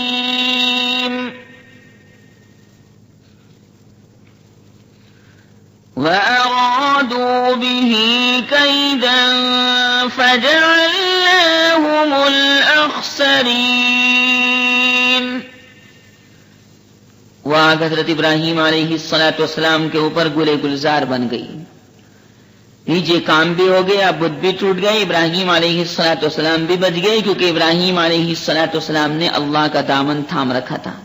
B: وَأَرَادُوا بِهِ كَيْدًا فَجَعَلْنَاهُمُ الْأَخْسَرِينَ۔ وہ آگ حضرت ابراہیم علیہ السلام کے اوپر گلے گلزار بن گئی، نیچے کام بھی ہو گیا، بت بھی ٹوٹ گئے، ابراہیم علیہ السلام بھی بچ گئے، کیونکہ ابراہیم علیہ السلام نے اللہ کا دامن تھام رکھا تھا۔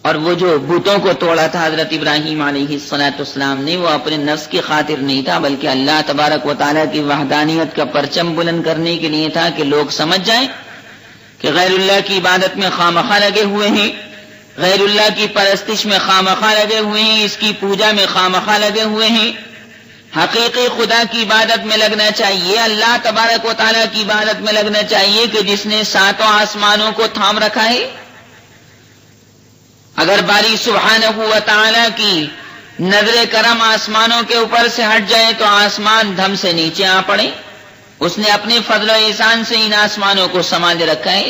B: اور وہ جو بتوں کو توڑا تھا حضرت ابراہیم علیہ السلام نے، وہ اپنے نفس کی خاطر نہیں تھا بلکہ اللہ تبارک و تعالیٰ کی وحدانیت کا پرچم بلند کرنے کے لیے تھا، کہ لوگ سمجھ جائیں کہ غیر اللہ کی عبادت میں خواہ لگے ہوئے ہیں، غیر اللہ کی پرستش میں خواہ لگے ہوئے ہیں، اس کی پوجا میں خواہ لگے ہوئے ہیں۔ حقیقی خدا کی عبادت میں لگنا چاہیے، اللہ تبارک و تعالیٰ کی عبادت میں لگنا چاہیے کہ جس نے ساتوں آسمانوں کو تھام رکھا ہے۔ اگر باری سبحانہ و تعالیٰ کی نظر کرم آسمانوں کے اوپر سے ہٹ جائے تو آسمان دھم سے نیچے آ پڑے، اس نے اپنے فضل و احسان سے ان آسمانوں کو سنبھالے رکھا ہے۔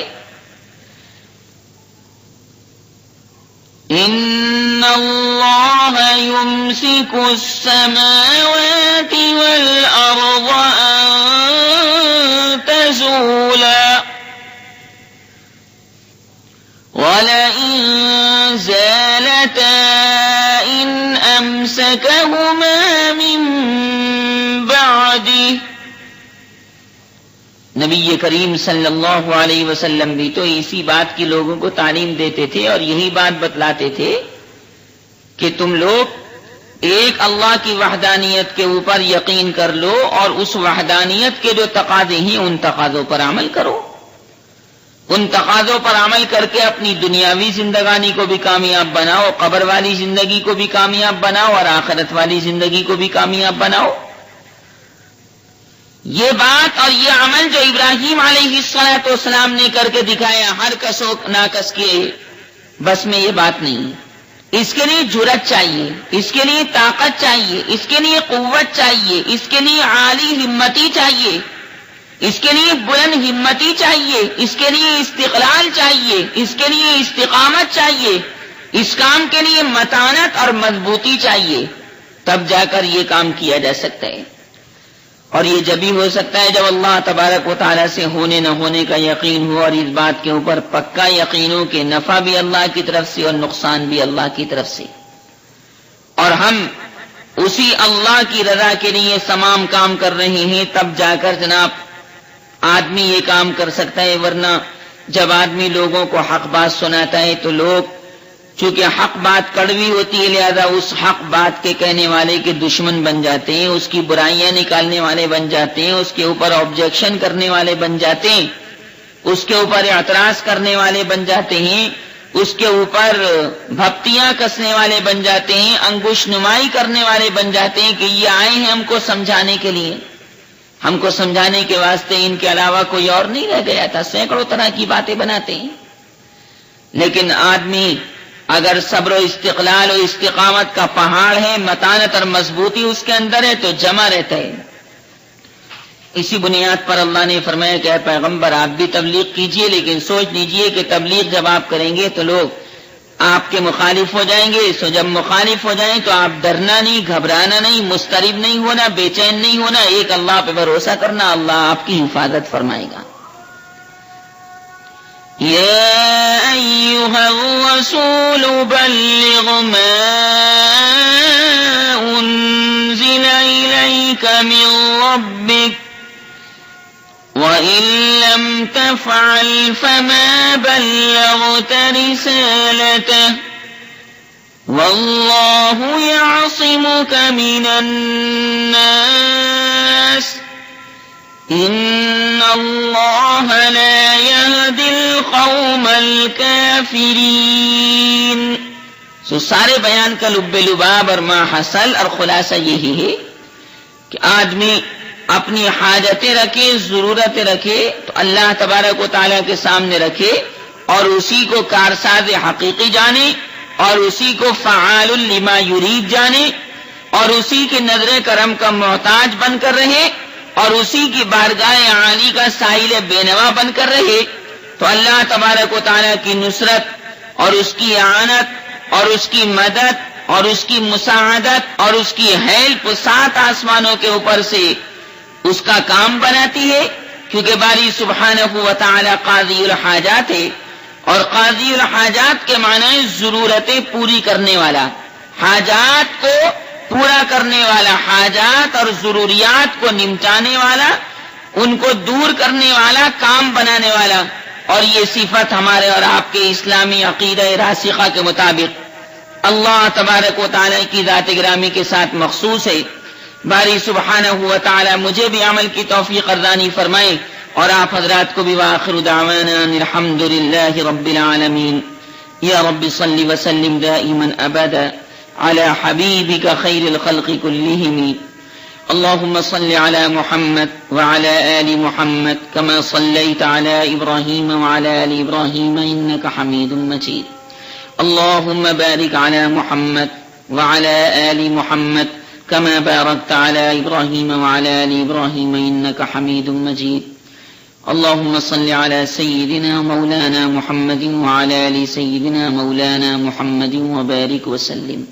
B: ان اللہ یمسک السماوات والارض ان تزولا ولئن زالتا ان امسکہما من بعده۔ نبی کریم صلی اللہ علیہ وسلم بھی تو اسی بات کی لوگوں کو تعلیم دیتے تھے اور یہی بات بتلاتے تھے کہ تم لوگ ایک اللہ کی وحدانیت کے اوپر یقین کر لو اور اس وحدانیت کے جو تقاضے ہیں ان تقاضوں پر عمل کرو، ان تقاضوں پر عمل کر کے اپنی دنیاوی زندگانی کو بھی کامیاب بناؤ، قبر والی زندگی کو بھی کامیاب بناؤ اور آخرت والی زندگی کو بھی کامیاب بناؤ۔ یہ بات اور یہ عمل جو ابراہیم علیہ السلام نے کر کے دکھایا، ہر کس و ناکس کے بس میں یہ بات نہیں، اس کے لیے جرأت چاہیے، اس کے لیے طاقت چاہیے، اس کے لیے قوت چاہیے، اس کے لیے عالی ہمتی چاہیے، اس کے لیے بلند ہمتی چاہیے، اس کے لیے استقلال چاہیے، اس کے لیے استقامت چاہیے، اس کام کے لیے متانت اور مضبوطی چاہیے، تب جا کر یہ کام کیا جا سکتا ہے۔ اور یہ جب ہی ہو سکتا ہے جب اللہ تبارک و تعالیٰ سے ہونے نہ ہونے کا یقین ہو اور اس بات کے اوپر پکا یقین ہو کہ نفع بھی اللہ کی طرف سے اور نقصان بھی اللہ کی طرف سے، اور ہم اسی اللہ کی رضا کے لیے تمام کام کر رہے ہیں، تب جا کر جناب آدمی یہ کام کر سکتا ہے۔ ورنہ جب آدمی لوگوں کو حق بات سناتا ہے تو لوگ چونکہ حق بات کڑوی ہوتی ہے لہذا اس حق بات کے کہنے والے کے دشمن بن جاتے ہیں، اس کی برائیاں نکالنے والے بن جاتے ہیں، اس کے اوپر آبجیکشن کرنے والے بن جاتے ہیں، اس کے اوپر اعتراض کرنے والے بن جاتے ہیں، اس کے اوپر بھپتیاں کسنے والے بن جاتے ہیں، انگوش نمائی کرنے والے بن جاتے ہیں کہ یہ آئے ہیں ہم کو سمجھانے کے لیے، ہم کو سمجھانے کے واسطے ان کے علاوہ کوئی اور نہیں رہ گیا تھا، سینکڑوں طرح کی باتیں بناتے ہیں۔ لیکن آدمی اگر صبر و استقلال و استقامت کا پہاڑ ہے، متانت اور مضبوطی اس کے اندر ہے تو جمع رہتا ہے۔ اسی بنیاد پر اللہ نے فرمایا کہ اے پیغمبر آپ بھی تبلیغ کیجئے، لیکن سوچ لیجئے کہ تبلیغ جب آپ کریں گے تو لوگ آپ کے مخالف ہو جائیں گے، سو جب مخالف ہو جائیں تو آپ ڈرنا نہیں، گھبرانا نہیں، مضطرب نہیں ہونا، بے چین نہیں ہونا، ایک اللہ پہ بھروسہ کرنا، اللہ آپ کی حفاظت فرمائے گا۔
C: يا أيها الرسول بلغ ما أنزل إليك من ربك وإن لم تفعل فما بلغت رسالته والله يعصمك من الناس ان اللہ لا يهدي القوم الكافرین۔
B: سارے بیان کا لب لباب اور ما حصل اور خلاصہ یہی ہے کہ آدمی اپنی حاجتیں رکھے، ضرورتیں رکھے تو اللہ تبارک و تعالیٰ کے سامنے رکھے اور اسی کو کارساز حقیقی جانے اور اسی کو فعال لما یرید جانے اور اسی کی نظر کرم کا محتاج بن کر رہے اور اسی کی بارگاہ عالی کا ساحل بینوا بن کر رہے تو اللہ تبارک و تعالیٰ کی نصرت اور اس کی اعانت اور اس کی مدد اور اس کی مساعدت اور اس کی ہیلپ 7 آسمانوں کے اوپر سے اس کا کام بناتی ہے، کیونکہ باری سبحانہ و تعالی قاضی الحاجات ہے، اور قاضی الحاجات کے معنی ضرورتیں پوری کرنے والا، حاجات کو پورا کرنے والا، حاجات اور ضروریات کو نمٹانے والا، ان کو دور کرنے والا، کام بنانے والا۔ اور یہ صفت ہمارے اور آپ کے اسلامی عقیدہ راسخہ کے مطابق اللہ تبارک و تعالی کی ذات گرامی کے ساتھ مخصوص ہے۔ باری سبحانہ و تعالی مجھے بھی عمل کی توفیق ارزانی فرمائے اور آپ حضرات کو بھی۔ وآخر دعوانا الحمد للہ رب العالمین۔ یا رب صل وسلم دائما ابدا على حبيبك خير الخلق كلهم اللهم صل على محمد وعلى آل محمد كما صليت على إبراهيم وعلى آل إبراهيم إنك حميد مجيد اللهم بارك على محمد وعلى آل محمد كما باركت على إبراهيم وعلى آل إبراهيم إنك حميد مجيد اللهم صل على سيدنا مولانا محمد وعلى آل سيدنا مولانا محمد وبارك وسلم۔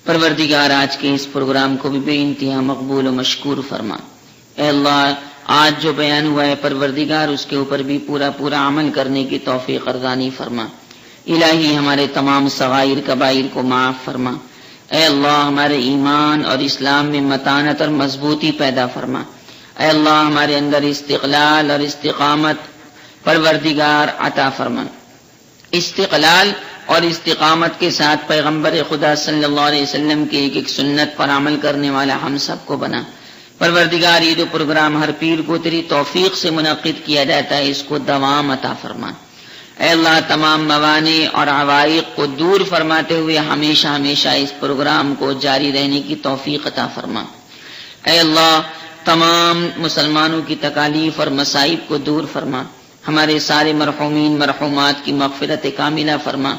B: پروردگار آج کے اس پروگرام کو بھی بے انتہا مقبول و مشکور فرما۔ اے اللہ آج جو بیان ہوا ہے پروردگار اس کے اوپر بھی پورا عمل کرنے کی توفیق ارزانی فرما۔ الہی ہمارے تمام صغائر کبائر کو معاف فرما۔ اے اللہ ہمارے ایمان اور اسلام میں متانت اور مضبوطی پیدا فرما۔ اے اللہ ہمارے اندر استقلال اور استقامت پروردگار عطا فرما۔ استقلال اور استقامت کے ساتھ پیغمبر خدا صلی اللہ علیہ وسلم کی ایک سنت پر عمل کرنے والا ہم سب کو بنا۔ پروردگار یہ جو پروگرام ہر پیر کو تیری توفیق سے منعقد کیا جاتا ہے اس کو دوام عطا فرما۔ اے اللہ تمام موانع اور عوائق کو دور فرماتے ہوئے ہمیشہ اس پروگرام کو جاری رہنے کی توفیق عطا فرما۔ اے اللہ تمام مسلمانوں کی تکالیف اور مصائب کو دور فرما۔ ہمارے سارے مرحومین مرحومات کی مغفرت کاملہ فرما۔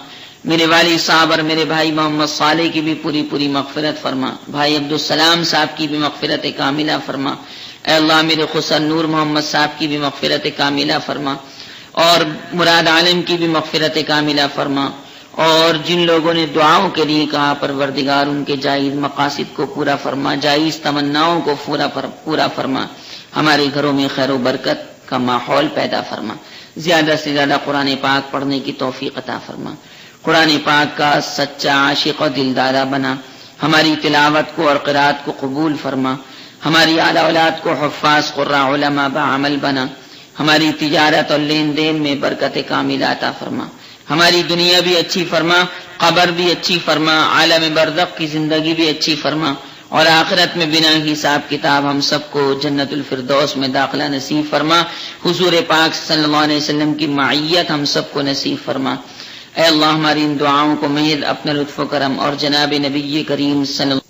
B: میرے والد صاحب اور میرے بھائی محمد صالح کی بھی پوری مغفرت فرما۔ بھائی عبدالسلام صاحب کی بھی مغفرت کاملہ فرما۔ اے اللہ میرے خسر نور محمد صاحب کی بھی مغفرت کاملہ فرما، اور مراد عالم کی بھی مغفرت کاملہ فرما، اور جن لوگوں نے دعاؤں کے لیے کہا پروردگار ان کے جائز مقاصد کو پورا فرما، جائز تمناؤں کو پورا فرما۔ ہمارے گھروں میں خیر و برکت کا ماحول پیدا فرما۔ زیادہ سے زیادہ قرآن پاک پڑھنے کی توفیق عطا فرما۔ قرآن پاک کا سچا عاشق و دلدادہ بنا۔ ہماری تلاوت کو اور قرات کو قبول فرما۔ ہماری اعلی اولاد کو حفاظ قراء علماء بعمل بنا۔ ہماری تجارت اور لین دین میں برکت کاملہ عطا فرما۔ ہماری دنیا بھی اچھی فرما، قبر بھی اچھی فرما، عالم برزخ کی زندگی بھی اچھی فرما، اور آخرت میں بنا حساب کتاب ہم سب کو جنت الفردوس میں داخلہ نصیب فرما، حضور پاک صلی اللہ علیہ وسلم کی معیت ہم سب کو نصیب فرما۔ اے اللہ ہماری ان دعاؤں کو محض اپنے لطف و کرم اور جناب نبی کریم صلی اللہ